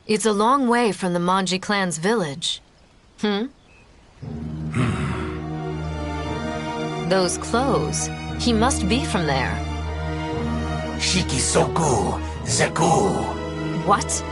It's a long way from the Manji clan's village. Those clothes. He must be from there. Shikisoku Zeku. What?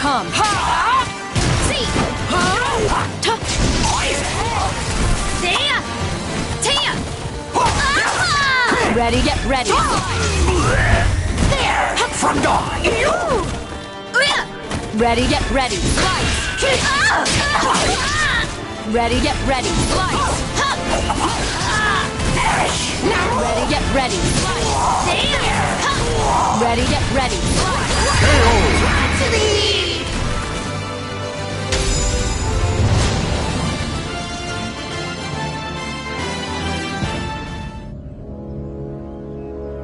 Come. Ready, get ready. There! From dawn! Ready, get ready. Slice! Ready, get ready. Slice! Ready, get ready. Slice! Ready, get ready. Slice!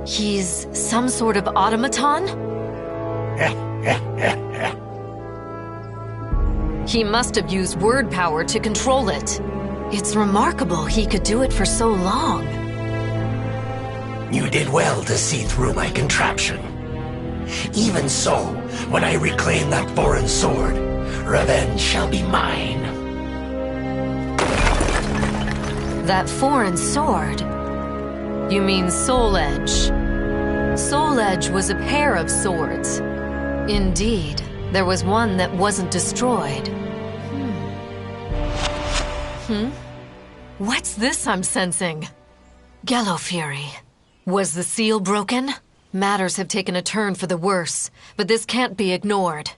He's some sort of automaton? He must have used word power to control it. It's remarkable he could do it for so long. You did well to see through my contraption. Even so, when I reclaim that foreign sword, revenge shall be mine. That foreign sword? You mean Soul Edge. Soul Edge was a pair of swords. Indeed, there was one that wasn't destroyed. What's this I'm sensing? Gallo Fury. Was the seal broken? Matters have taken a turn for the worse, but this can't be ignored.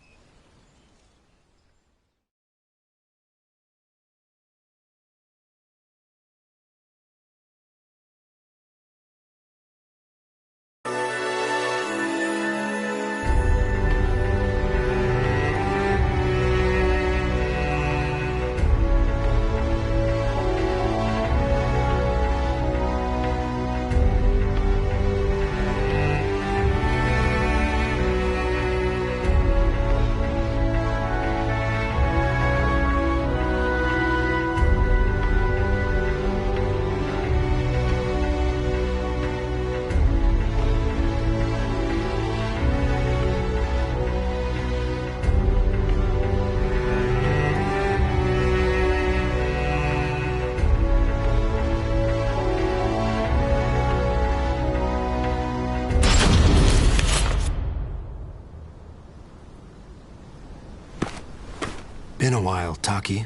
Been a while, Taki.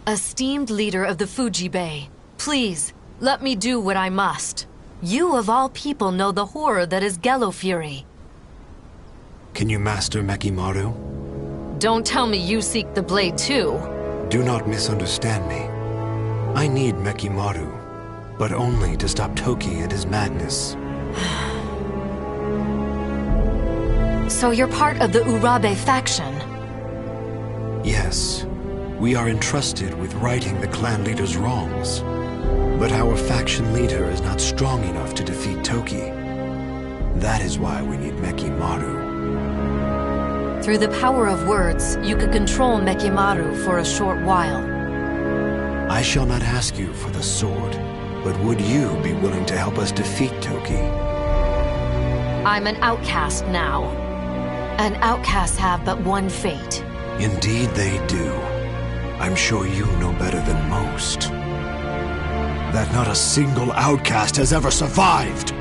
Esteemed leader of the Fuji Bay, please, let me do what I must. You of all people know the horror that is Gallo Fury. Can you master Mekimaru? Don't tell me you seek the blade too. Do not misunderstand me. I need Mekimaru, but only to stop Toki and his madness. So you're part of the Urabe faction? Yes. We are entrusted with righting the clan leader's wrongs. But our faction leader is not strong enough to defeat Toki. That is why we need Mekimaru. Through the power of words, you could control Mekimaru for a short while. I shall not ask you for the sword, but would you be willing to help us defeat Toki? I'm an outcast now. And outcasts have but one fate. Indeed they do. I'm sure you know better than most. That not a single outcast has ever survived!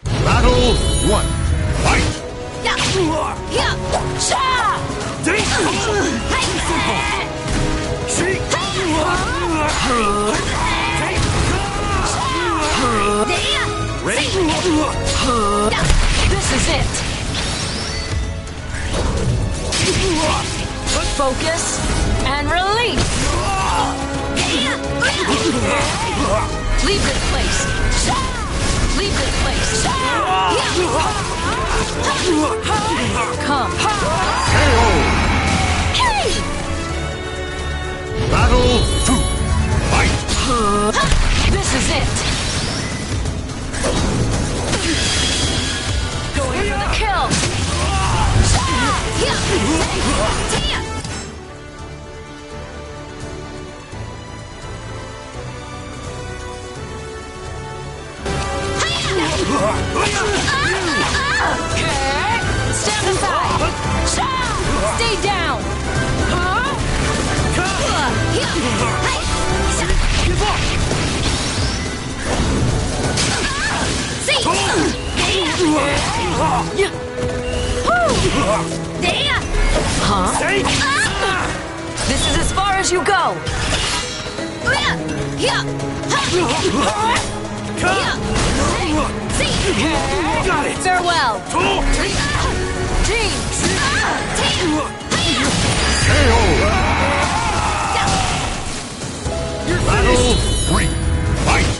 Battle 1. Fight! Ready? This is it! Focus and release! Leave this place! Leave this place! Come! Hey! Battle 2. Fight! This is it! Going for the kill! Stand aside! Stay down! Huh? This is as far as you go! Got it! Farewell! Team! You're Battle 3. Fight!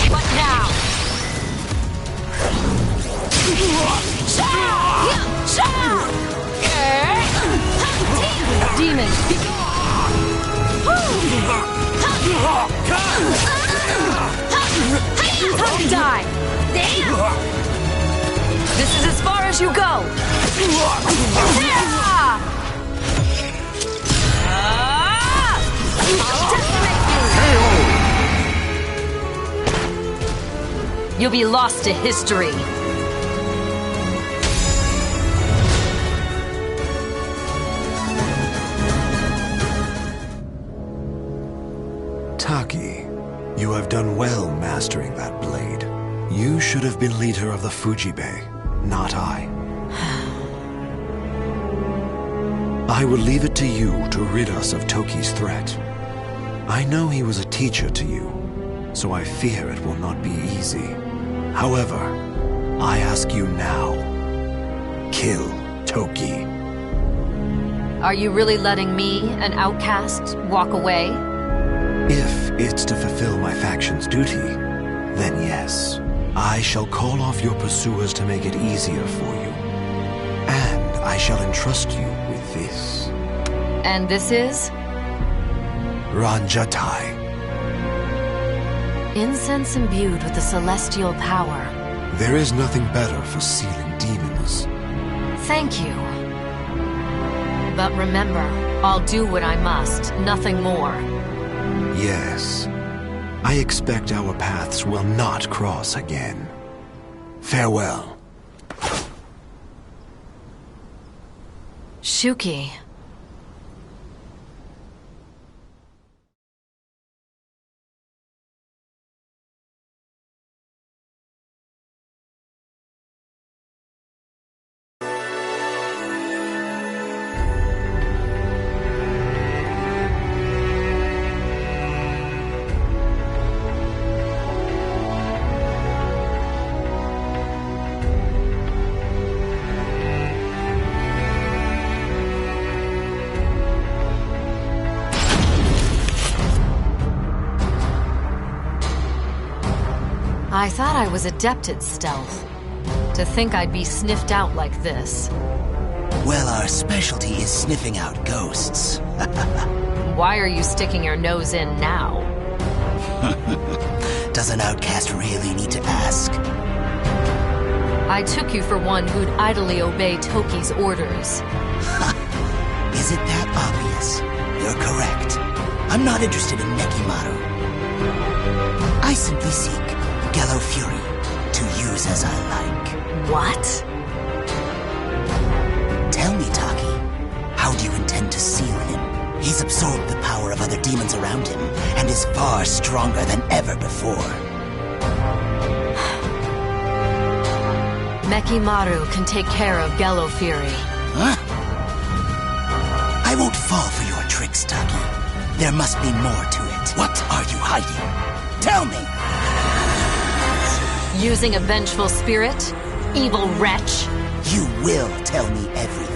What now? Demon! Time to die! This is as far as you go! I'll decimate you! You'll be lost to history. Taki, you have done well mastering that blade. You should have been leader of the Fujibe, not I. I will leave it to you to rid us of Toki's threat. I know he was a teacher to you, so I fear it will not be easy. However, I ask you now, kill Toki. Are you really letting me, an outcast, walk away? If it's to fulfill my faction's duty, then yes. I shall call off your pursuers to make it easier for you. And I shall entrust you with this. And this is? Ranjatai. Incense imbued with the celestial power. There is nothing better for sealing demons. Thank you. But remember, I'll do what I must, nothing more. Yes. I expect our paths will not cross again. Farewell. Shuki. I thought I was adept at stealth. To think I'd be sniffed out like this. Well, our specialty is sniffing out ghosts. Why are you sticking your nose in now? Does an outcast really need to ask? I took you for one who'd idly obey Toki's orders. Is it that obvious? You're correct. I'm not interested in Nekimaru. I simply seek Gallo Fury to use as I like. What? Tell me, Taki, how do you intend to seal him? He's absorbed the power of other demons around him and is far stronger than ever before. Mekimaru can take care of Gallo Fury. Huh? I won't fall for your tricks, Taki. There must be more to it. What are you hiding? Tell me! Using a vengeful spirit? Evil wretch? You will tell me everything.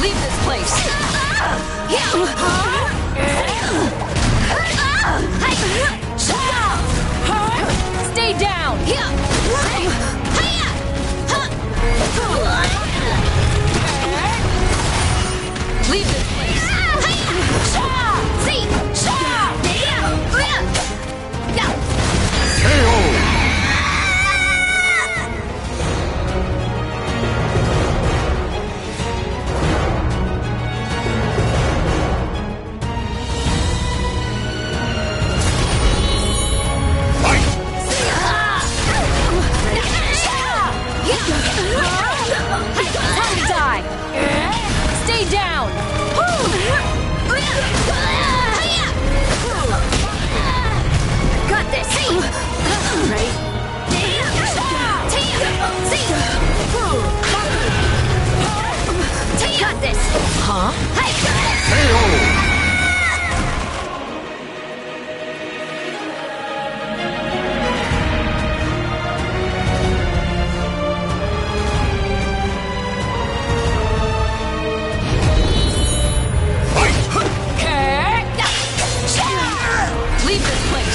Leave this place! Stay down! Leave this place! Time to die! Stay down! Got this! Ready? Got this! Huh? Leave this place!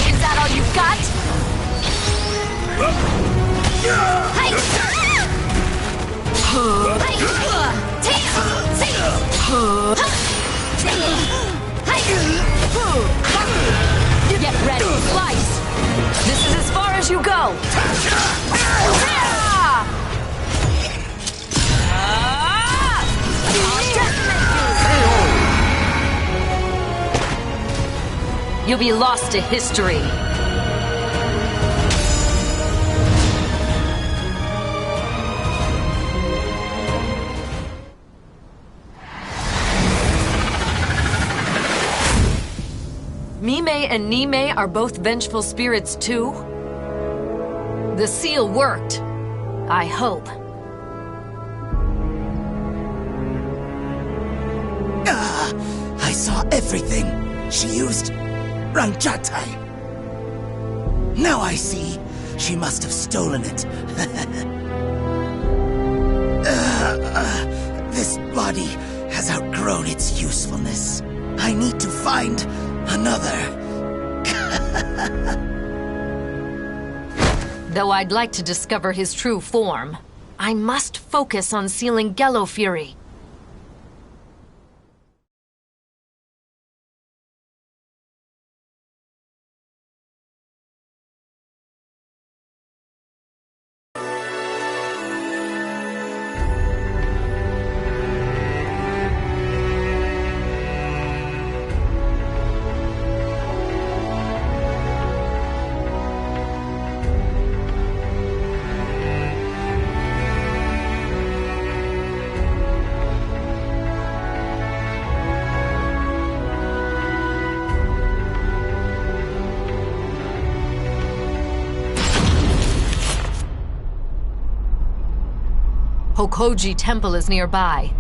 Is that all you've got? Get ready, slice! This is as far as you go! You'll be lost to history. Mime and Nime are both vengeful spirits too? The seal worked. I hope. I saw everything. She used Ranjatai. Now I see. She must have stolen it. This body has outgrown its usefulness. I need to find another. Though I'd like to discover his true form, I must focus on sealing Gello Fury. Hokoji Temple is nearby.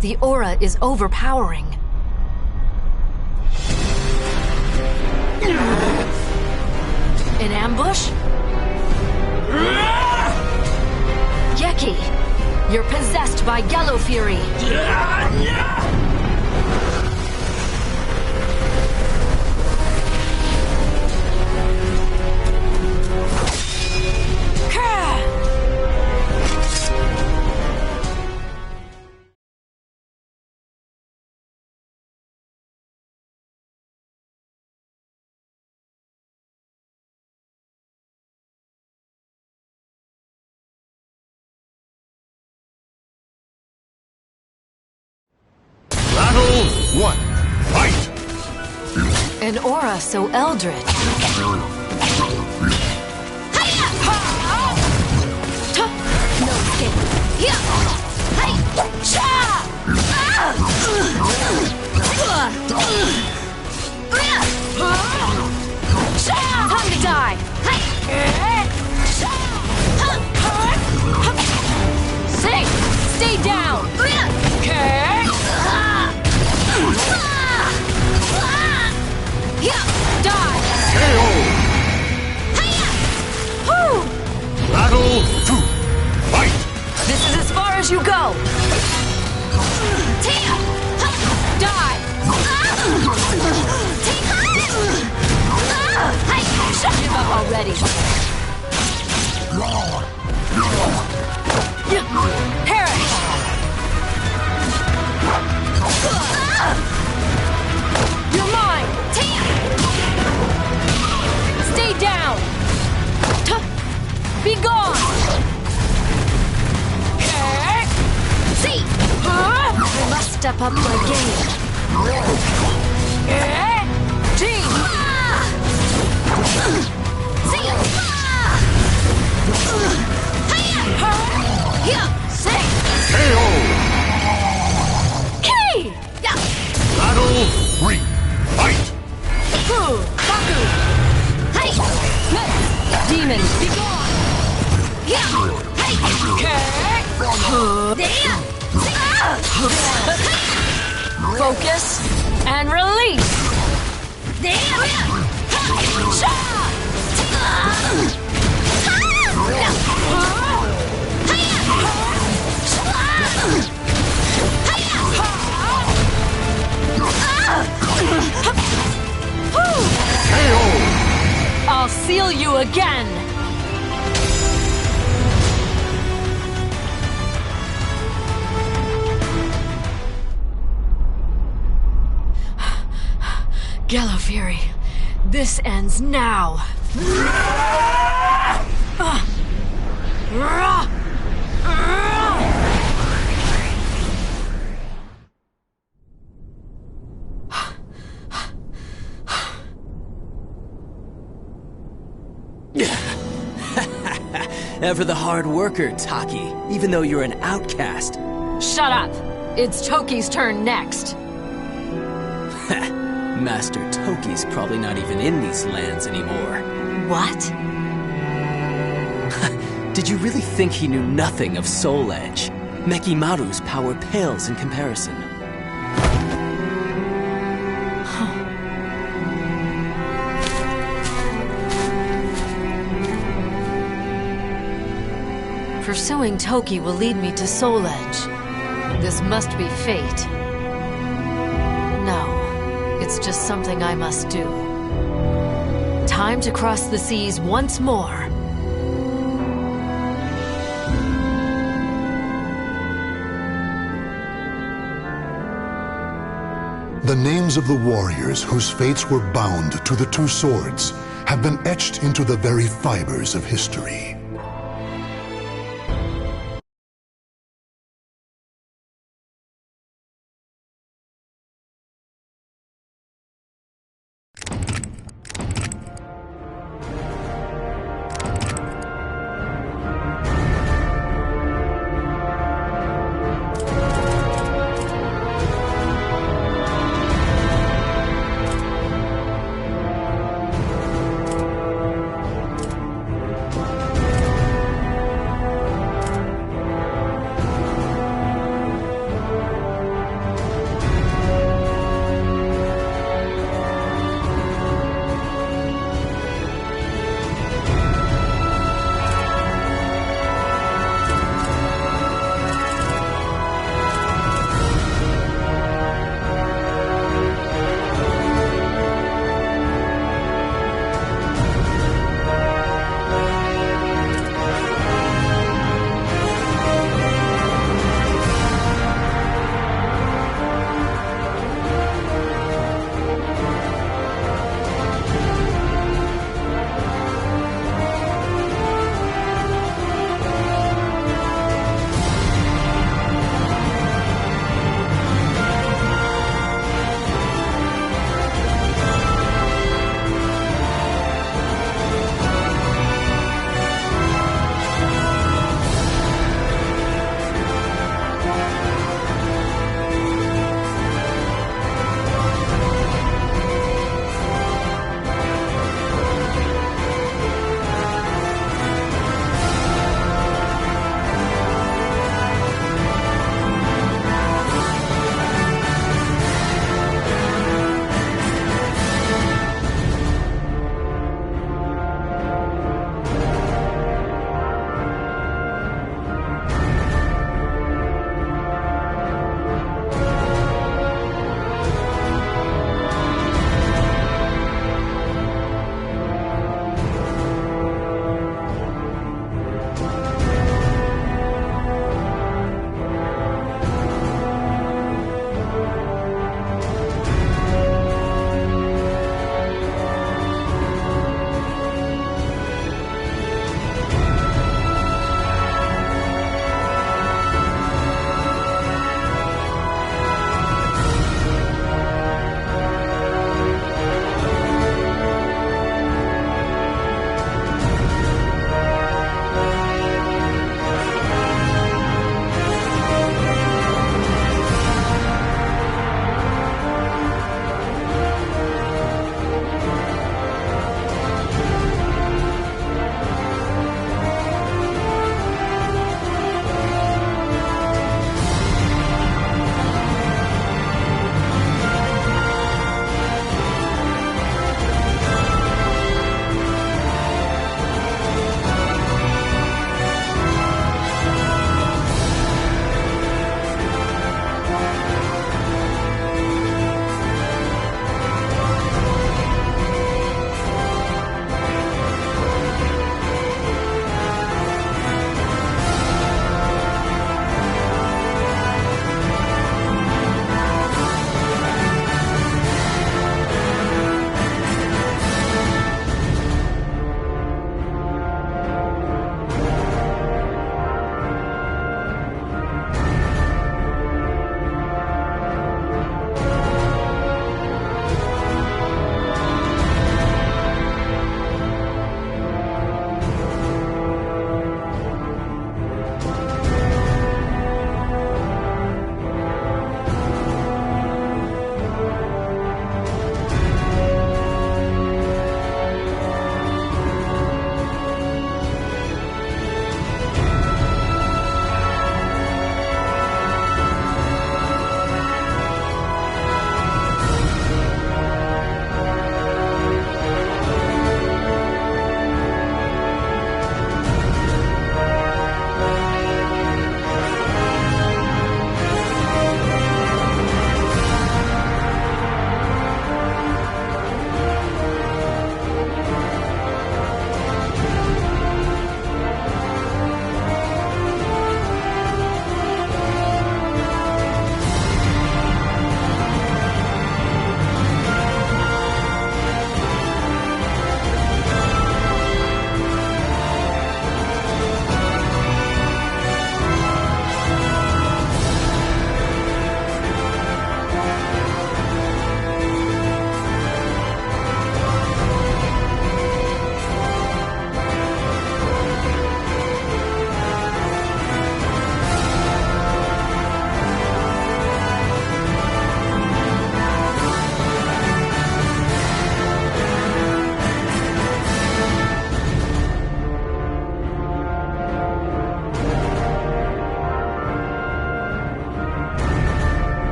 The aura is overpowering. An ambush? Geki, you're possessed by Gello Fury. Battle 1. Fight! An aura so eldritch. No escape. Time to die. Stay down. Die! Battle 2. Fight! This is as far as you go! Die! Give up already! Perish! You're mine! Stay down! Be gone! See! I must step up my game. Gene! See! KO! Key! Battle 3. Fight! Baku! Demon, be gone! Focus and release! I'll seal you again! Gallowfury, this ends now! Ever the hard worker, Taki, even though you're an outcast. Shut up! It's Toki's turn next! Master Toki's probably not even in these lands anymore. What? Did you really think he knew nothing of Soul Edge? Mekimaru's power pales in comparison. Pursuing Toki will lead me to Soul Edge. This must be fate. No, it's just something I must do. Time to cross the seas once more. The names of the warriors whose fates were bound to the two swords have been etched into the very fibers of history.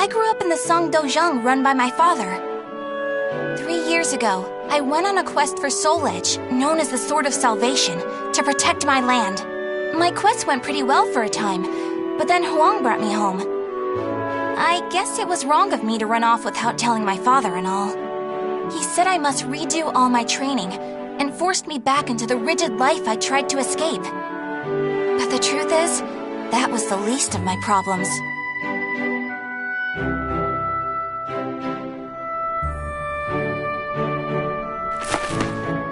I grew up in the Song Dojang run by my father. 3 years ago, I went on a quest for Soul Edge, known as the Sword of Salvation, to protect my land. My quest went pretty well for a time, but then Huang brought me home. I guess it was wrong of me to run off without telling my father and all. He said I must redo all my training, and forced me back into the rigid life I tried to escape. But the truth is, that was the least of my problems.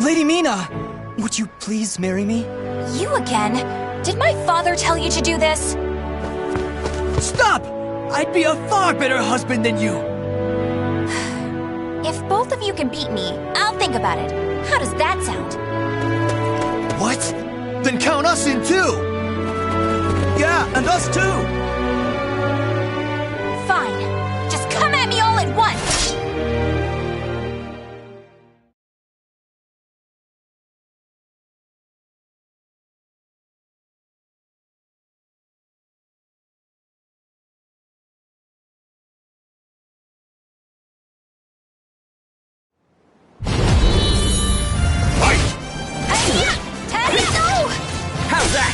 Lady Mina! Would you please marry me? You again? Did my father tell you to do this? Stop! I'd be a far better husband than you! If both of you can beat me, I'll think about it. How does that sound? What? Then count us in too! Yeah, and us too! Fine. Just come at me all at once! How's that?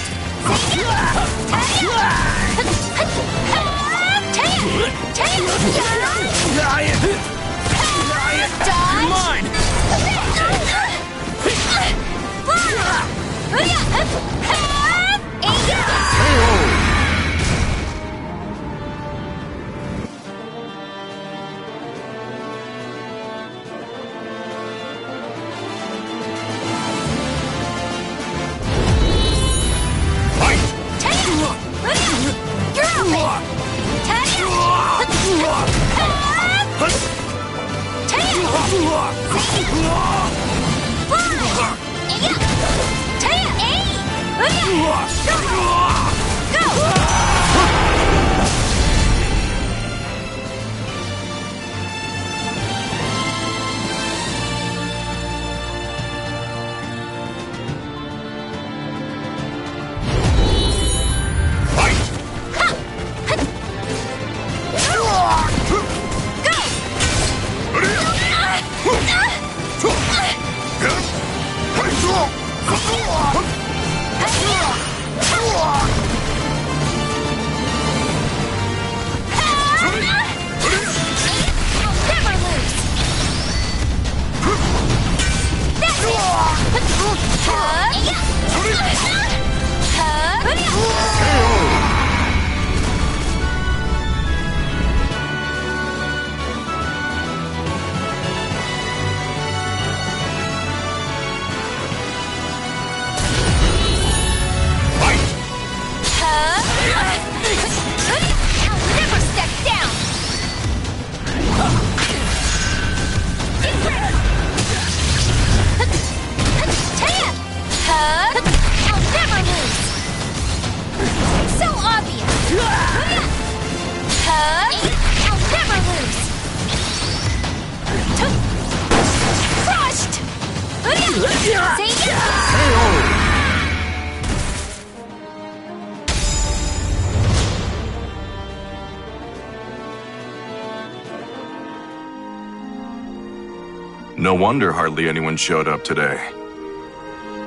No wonder hardly anyone showed up today.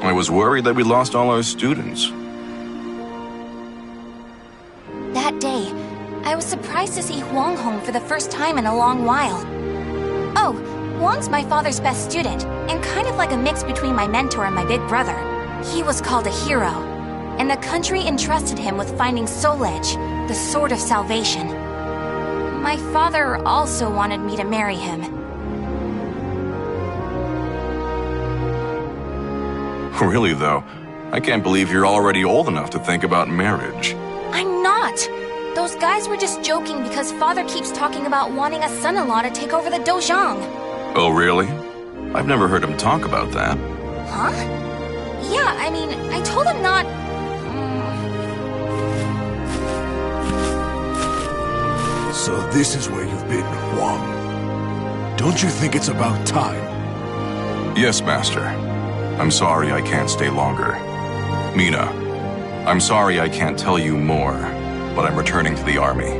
I was worried that we lost all our students. That day, I was surprised to see Huang home for the first time in a long while. Oh, Huang's my father's best student, and kind of like a mix between my mentor and my big brother. He was called a hero, and the country entrusted him with finding Soul Edge, the Sword of Salvation. My father also wanted me to marry him. Really, though, I can't believe you're already old enough to think about marriage. I'm not! Those guys were just joking because father keeps talking about wanting a son-in-law to take over the Dojang. Oh, really? I've never heard him talk about that. Huh? Yeah, I mean, I told him not... So this is where you've been, Huang. Don't you think it's about time? Yes, Master. I'm sorry I can't stay longer. Mina, I'm sorry I can't tell you more, but I'm returning to the army.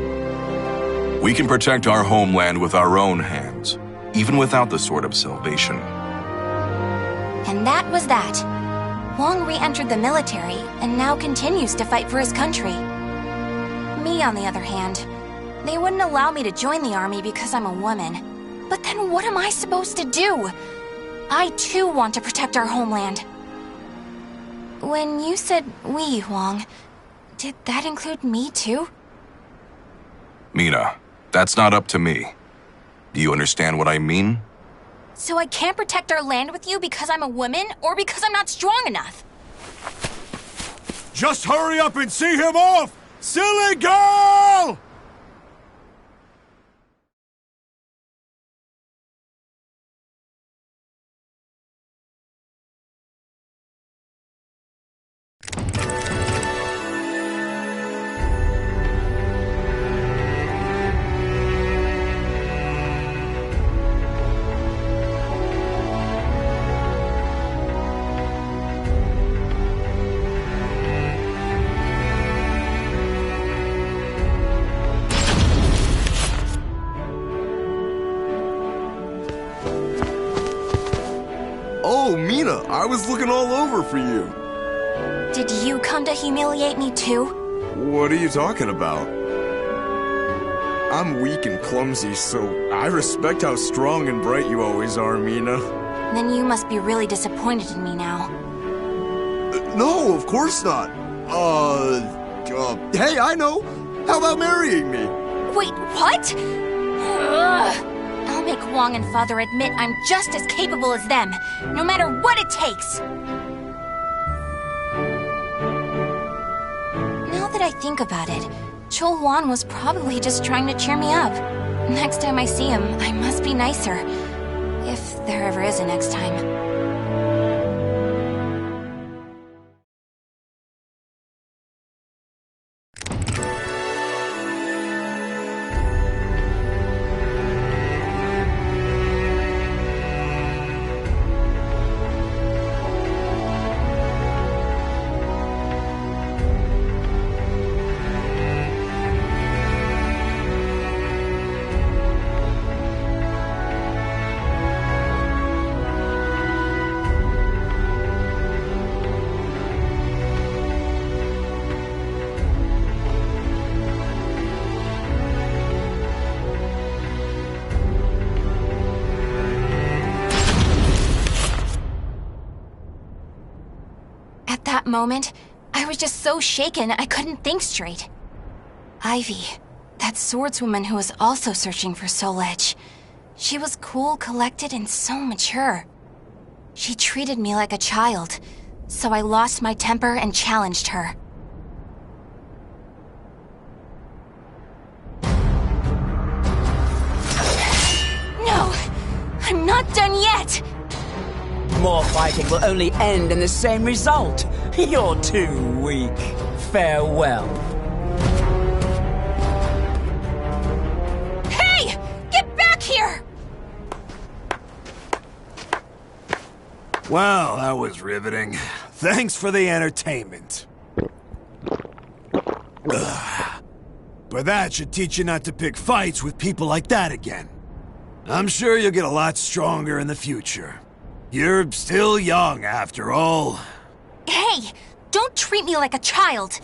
We can protect our homeland with our own hands, even without the Sword of Salvation. And that was that. Wong re-entered the military and now continues to fight for his country. Me, on the other hand, they wouldn't allow me to join the army because I'm a woman. But then what am I supposed to do? I too want to protect our homeland. When you said we, Wong, did that include me too? Mina, that's not up to me. Do you understand what I mean? So I can't protect our land with you because I'm a woman, or because I'm not strong enough? Just hurry up and see him off! Silly girl! Oh, Mina, I was looking all over for you. Did you come to humiliate me too? What are you talking about? I'm weak and clumsy, so I respect how strong and bright you always are, Mina. Then you must be really disappointed in me now. No, of course not. Hey, I know. How about marrying me? Wait, what? Ugh. I'll make Wong and Father admit I'm just as capable as them, no matter what it takes. Now that I think about it, Chol Wan was probably just trying to cheer me up. Next time I see him, I must be nicer. If there ever is a next time. At that moment, I was just so shaken I couldn't think straight. Ivy, that swordswoman who was also searching for Soul Edge. She was cool, collected, and so mature. She treated me like a child, so I lost my temper and challenged her. No! I'm not done yet! More fighting will only end in the same result. You're too weak. Farewell. Hey! Get back here! Well, that was riveting. Thanks for the entertainment. Ugh. But that should teach you not to pick fights with people like that again. I'm sure you'll get a lot stronger in the future. You're still young, after all. Hey! Don't treat me like a child!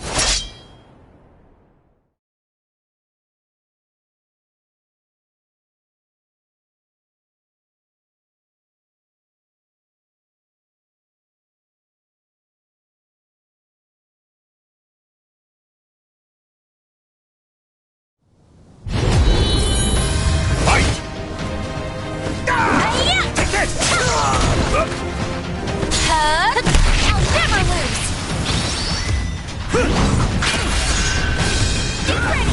I'll never lose! Get ready!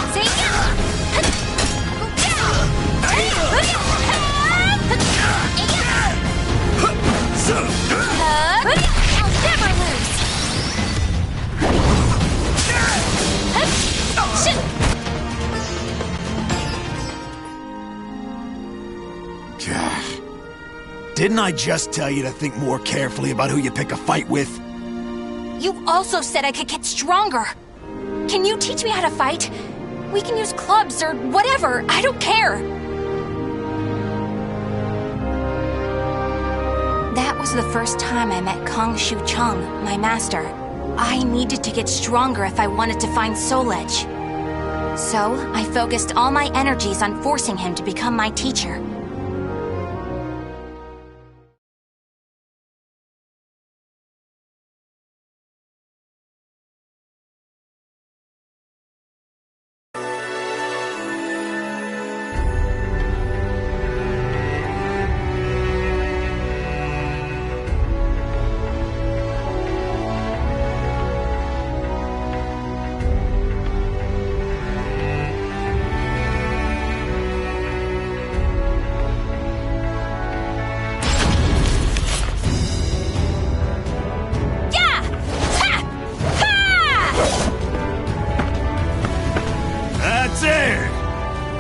See ya! I'll never lose! Didn't I just tell you to think more carefully about who you pick a fight with? You also said I could get stronger. Can you teach me how to fight? We can use clubs or whatever, I don't care. That was the first time I met Kong Shu Chang, my master. I needed to get stronger if I wanted to find Soul Edge. So, I focused all my energies on forcing him to become my teacher.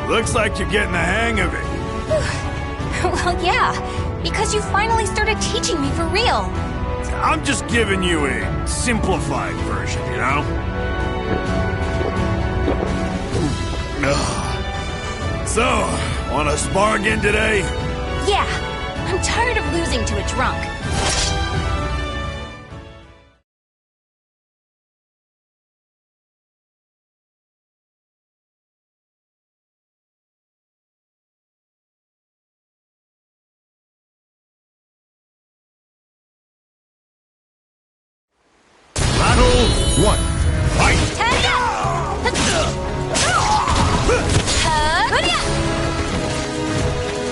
Looks like you're getting the hang of it. Well, yeah, because you finally started teaching me for real. I'm just giving you a simplified version, you know? So, wanna spar again today? Yeah, I'm tired of losing to a drunk. One, fight!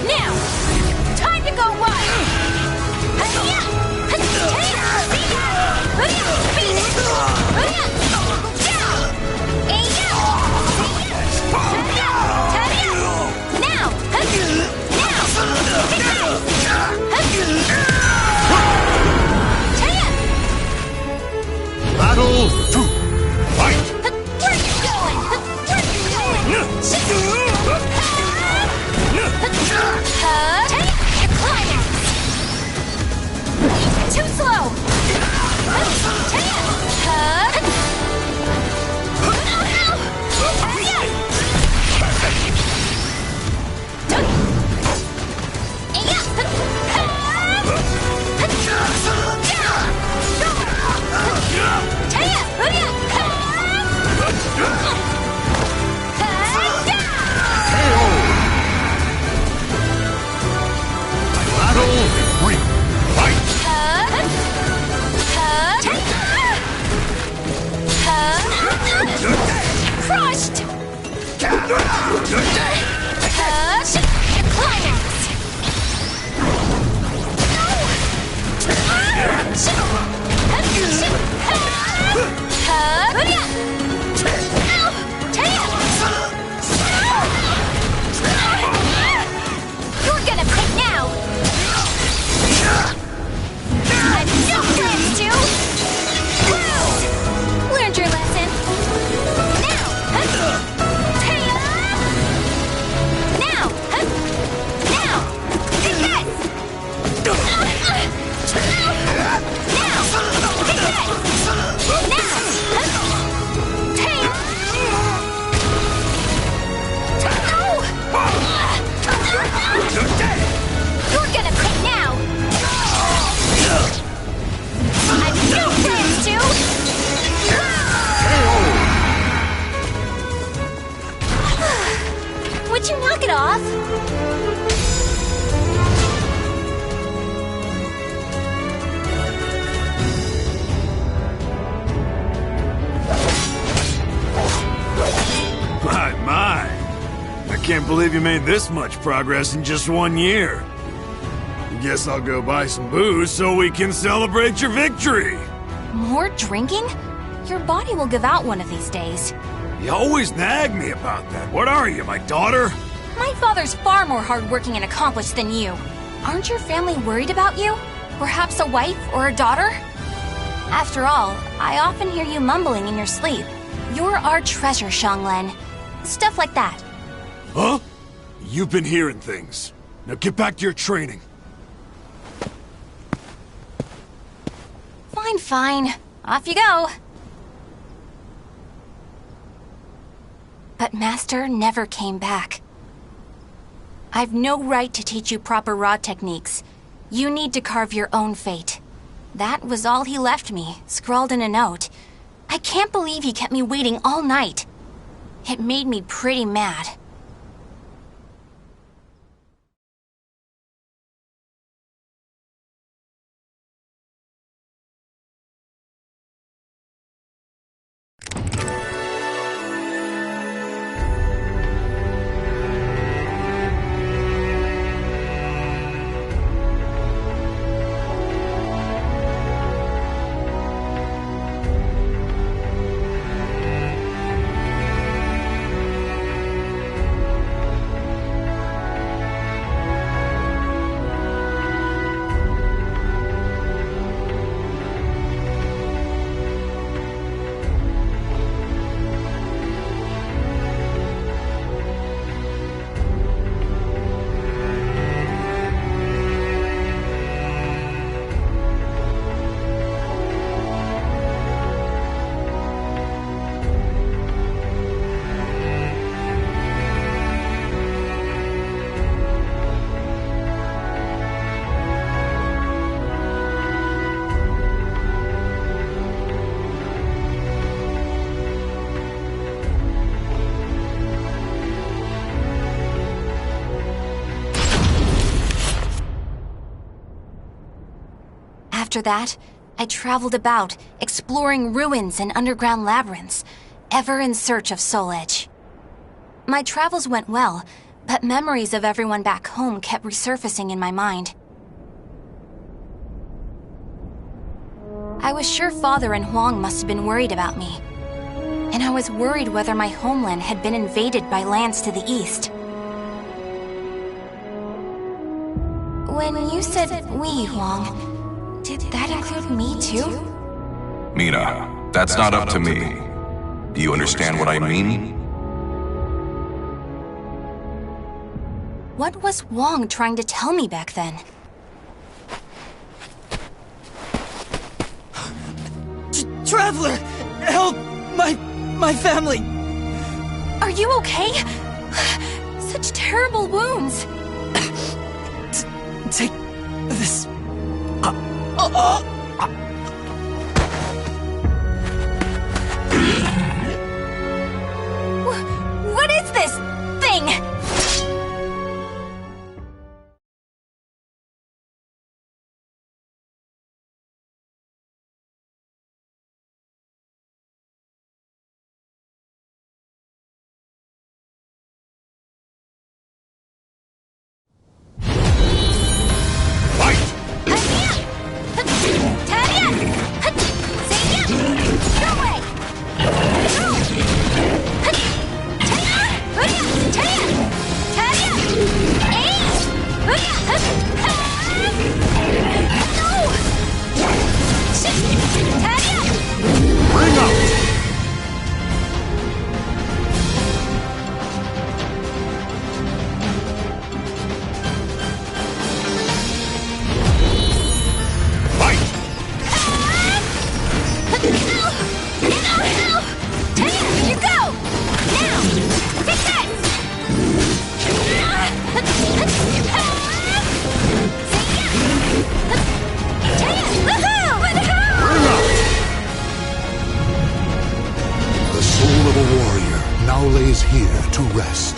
Now, time to go wild! Battle 2, fight! Where you going? Too slow! Crushed! Climax! You're gonna pay now! I've no plans to! Learned your lesson. Now! Now! Now! Take this! Now! Take this! You're gonna quit now! I've no plans to! Would you knock it off? My. I can't believe you made this much progress in just 1 year. Guess I'll go buy some booze so we can celebrate your victory. More drinking? Your body will give out one of these days. You always nag me about that. What are you, my daughter? My father's far more hardworking and accomplished than you. Aren't your family worried about you? Perhaps a wife or a daughter? After all, I often hear you mumbling in your sleep. You're our treasure, Xianglen. Stuff like that. Huh? You've been hearing things. Now get back to your training. Fine, fine. Off you go. But Master never came back. I've no right to teach you proper rod techniques. You need to carve your own fate. That was all he left me, scrawled in a note. I can't believe he kept me waiting all night. It made me pretty mad. After that, I traveled about, exploring ruins and underground labyrinths, ever in search of Soul Edge. My travels went well, but memories of everyone back home kept resurfacing in my mind. I was sure Father and Huang must have been worried about me. And I was worried whether my homeland had been invaded by lands to the east. When you said we, Huang, did that include me too? Mina, that's not up to me. Do you understand what I mean? What was Huang trying to tell me back then? Traveler! Help! My family! Are you okay? Such terrible wounds! Take this... What is this thing? Lays here to rest.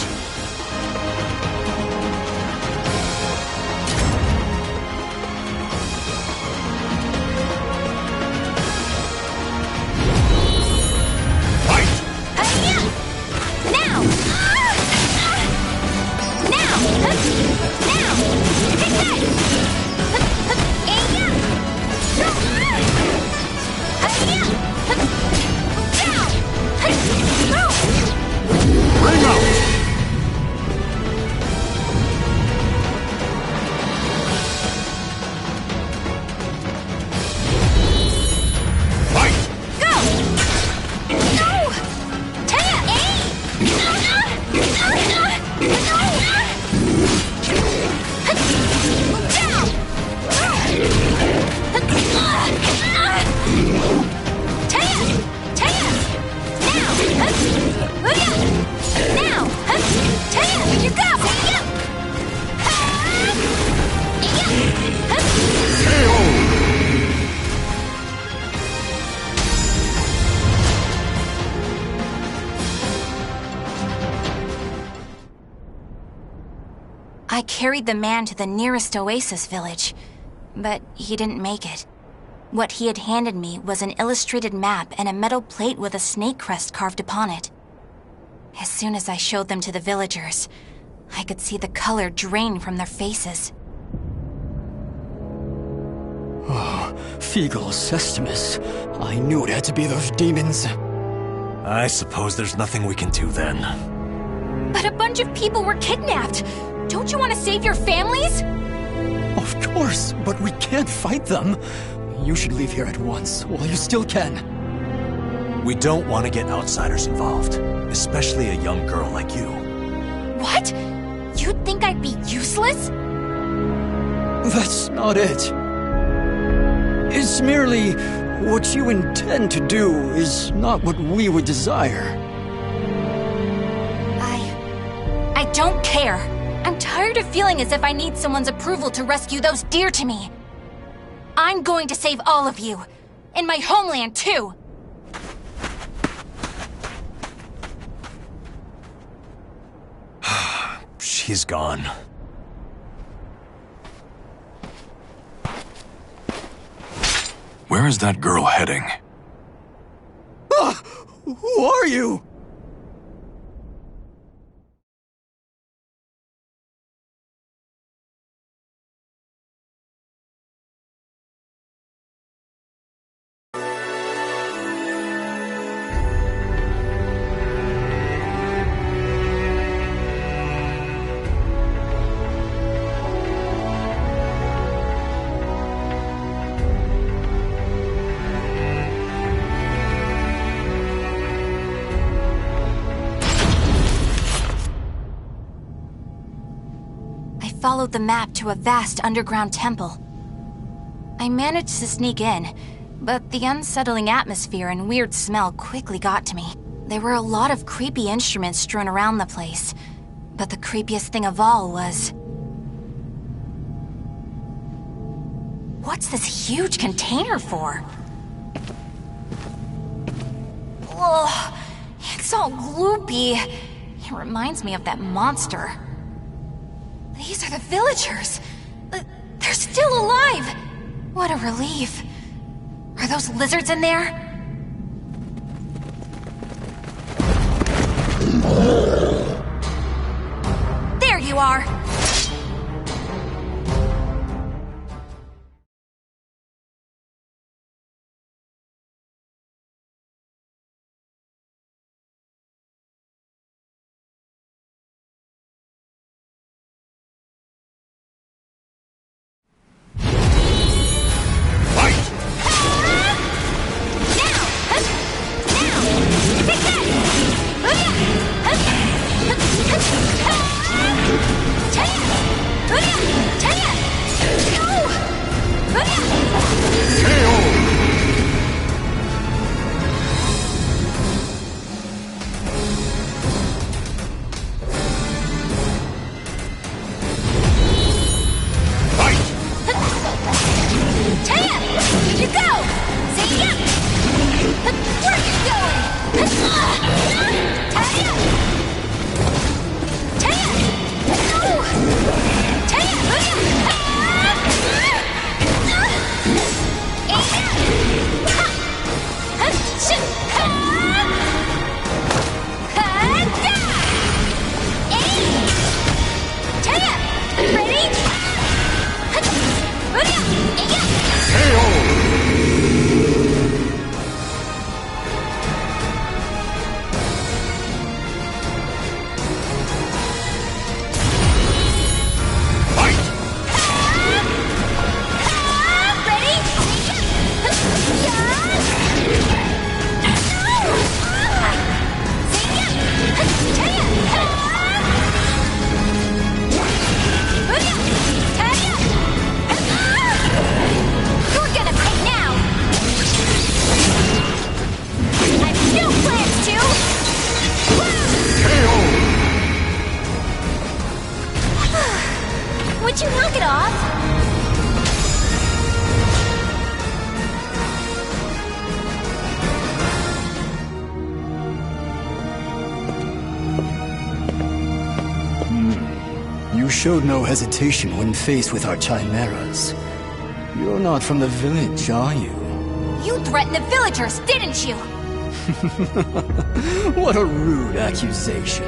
Bring out! carried the man to the nearest oasis village, but he didn't make it. What he had handed me was an illustrated map and a metal plate with a snake crest carved upon it. As soon as I showed them to the villagers, I could see the color drain from their faces. Oh, Feegle Sestimus. I knew it had to be those demons. I suppose there's nothing we can do then. But a bunch of people were kidnapped! Don't you want to save your families? Of course, but we can't fight them. You should leave here at once, while you still can. We don't want to get outsiders involved, especially a young girl like you. What? You'd think I'd be useless? That's not it. It's merely what you intend to do is not what we would desire. I don't care. I'm tired of feeling as if I need someone's approval to rescue those dear to me. I'm going to save all of you. In my homeland, too. She's gone. Where is that girl heading? Ah! Who are you? Followed the map to a vast underground temple. I managed to sneak in, but the unsettling atmosphere and weird smell quickly got to me. There were a lot of creepy instruments strewn around the place, but the creepiest thing of all was... What's this huge container for? Ugh, it's all gloopy. It reminds me of that monster. These are the villagers! They're still alive! What a relief. Are those lizards in there? There you are! showed no hesitation when faced with our chimeras. You're not from the village, are you? You threatened the villagers, didn't you? What a rude accusation.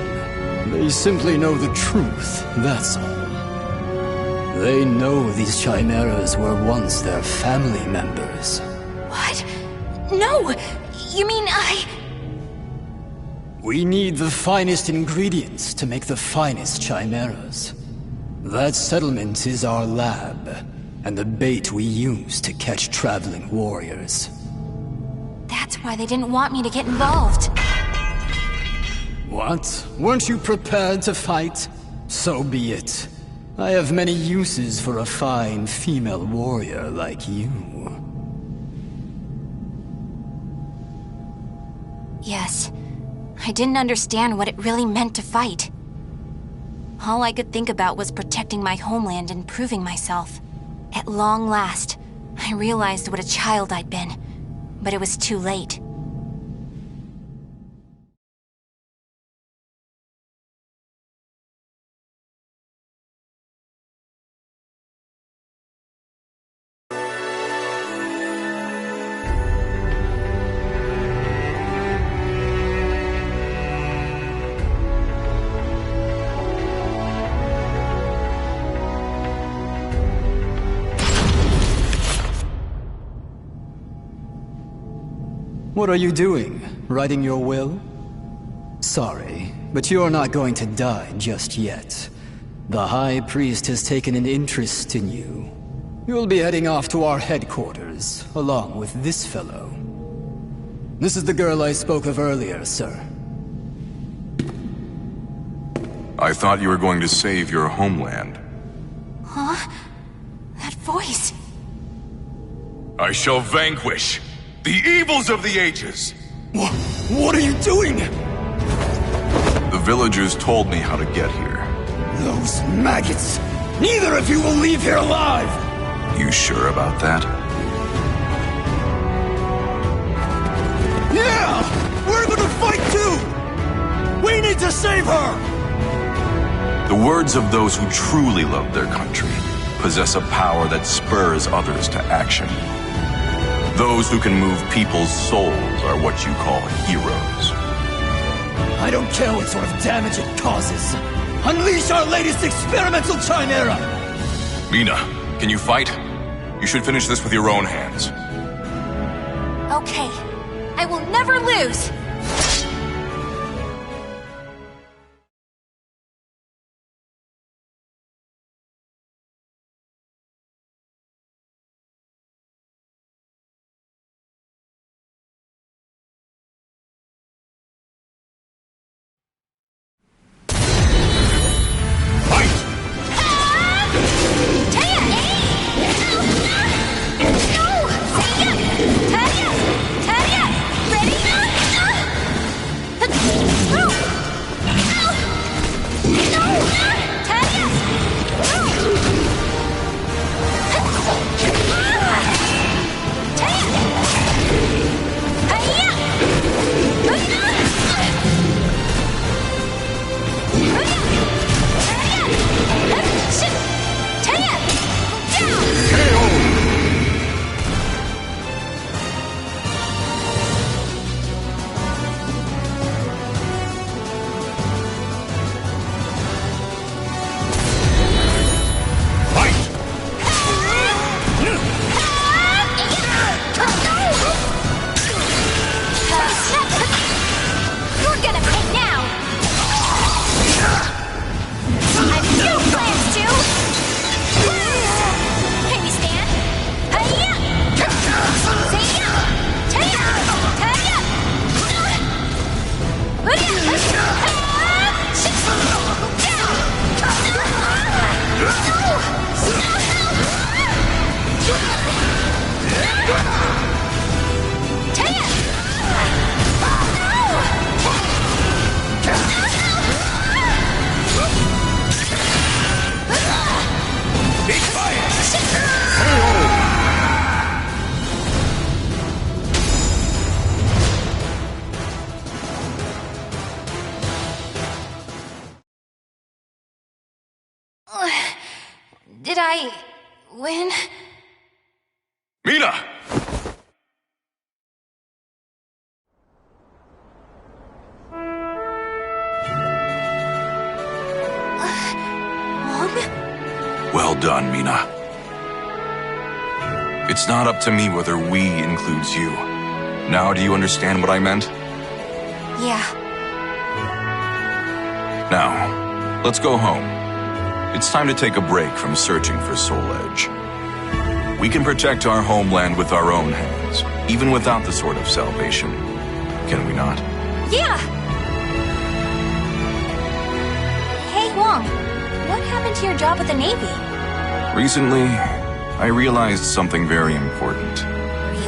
They simply know the truth, that's all. They know these chimeras were once their family members. What? No! You mean We need the finest ingredients to make the finest chimeras. That settlement is our lab, and the bait we use to catch traveling warriors. That's why they didn't want me to get involved. What? Weren't you prepared to fight? So be it. I have many uses for a fine female warrior like you. Yes. I didn't understand what it really meant to fight. All I could think about was protecting my homeland and proving myself. At long last, I realized what a child I'd been, but it was too late. What are you doing? Writing your will? Sorry, but you're not going to die just yet. The High Priest has taken an interest in you. You'll be heading off to our headquarters, along with this fellow. This is the girl I spoke of earlier, sir. I thought you were going to save your homeland. Huh? That voice... I shall vanquish the evils of the ages! What are you doing? The villagers told me how to get here. Those maggots! Neither of you will leave here alive! You sure about that? Yeah! We're gonna fight too! We need to save her! The words of those who truly love their country possess a power that spurs others to action. Those who can move people's souls are what you call heroes. I don't care what sort of damage it causes. Unleash our latest experimental chimera! Mina, can you fight? You should finish this with your own hands. Okay. I will never lose! I win? Mina! Well done, Mina. It's not up to me whether we includes you. Now do you understand what I meant? Yeah. Now, let's go home. It's time to take a break from searching for Soul Edge. We can protect our homeland with our own hands, even without the Sword of Salvation. Can we not? Yeah! Hey, Wong. What happened to your job with the Navy? Recently, I realized something very important.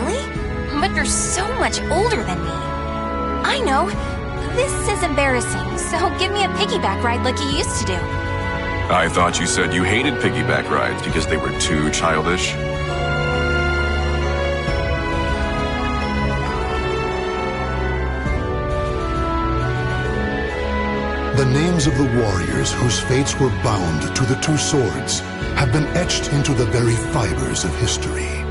Really? But you're so much older than me. I know. This is embarrassing, so give me a piggyback ride like you used to do. I thought you said you hated piggyback rides because they were too childish. The names of the warriors whose fates were bound to the two swords have been etched into the very fibers of history.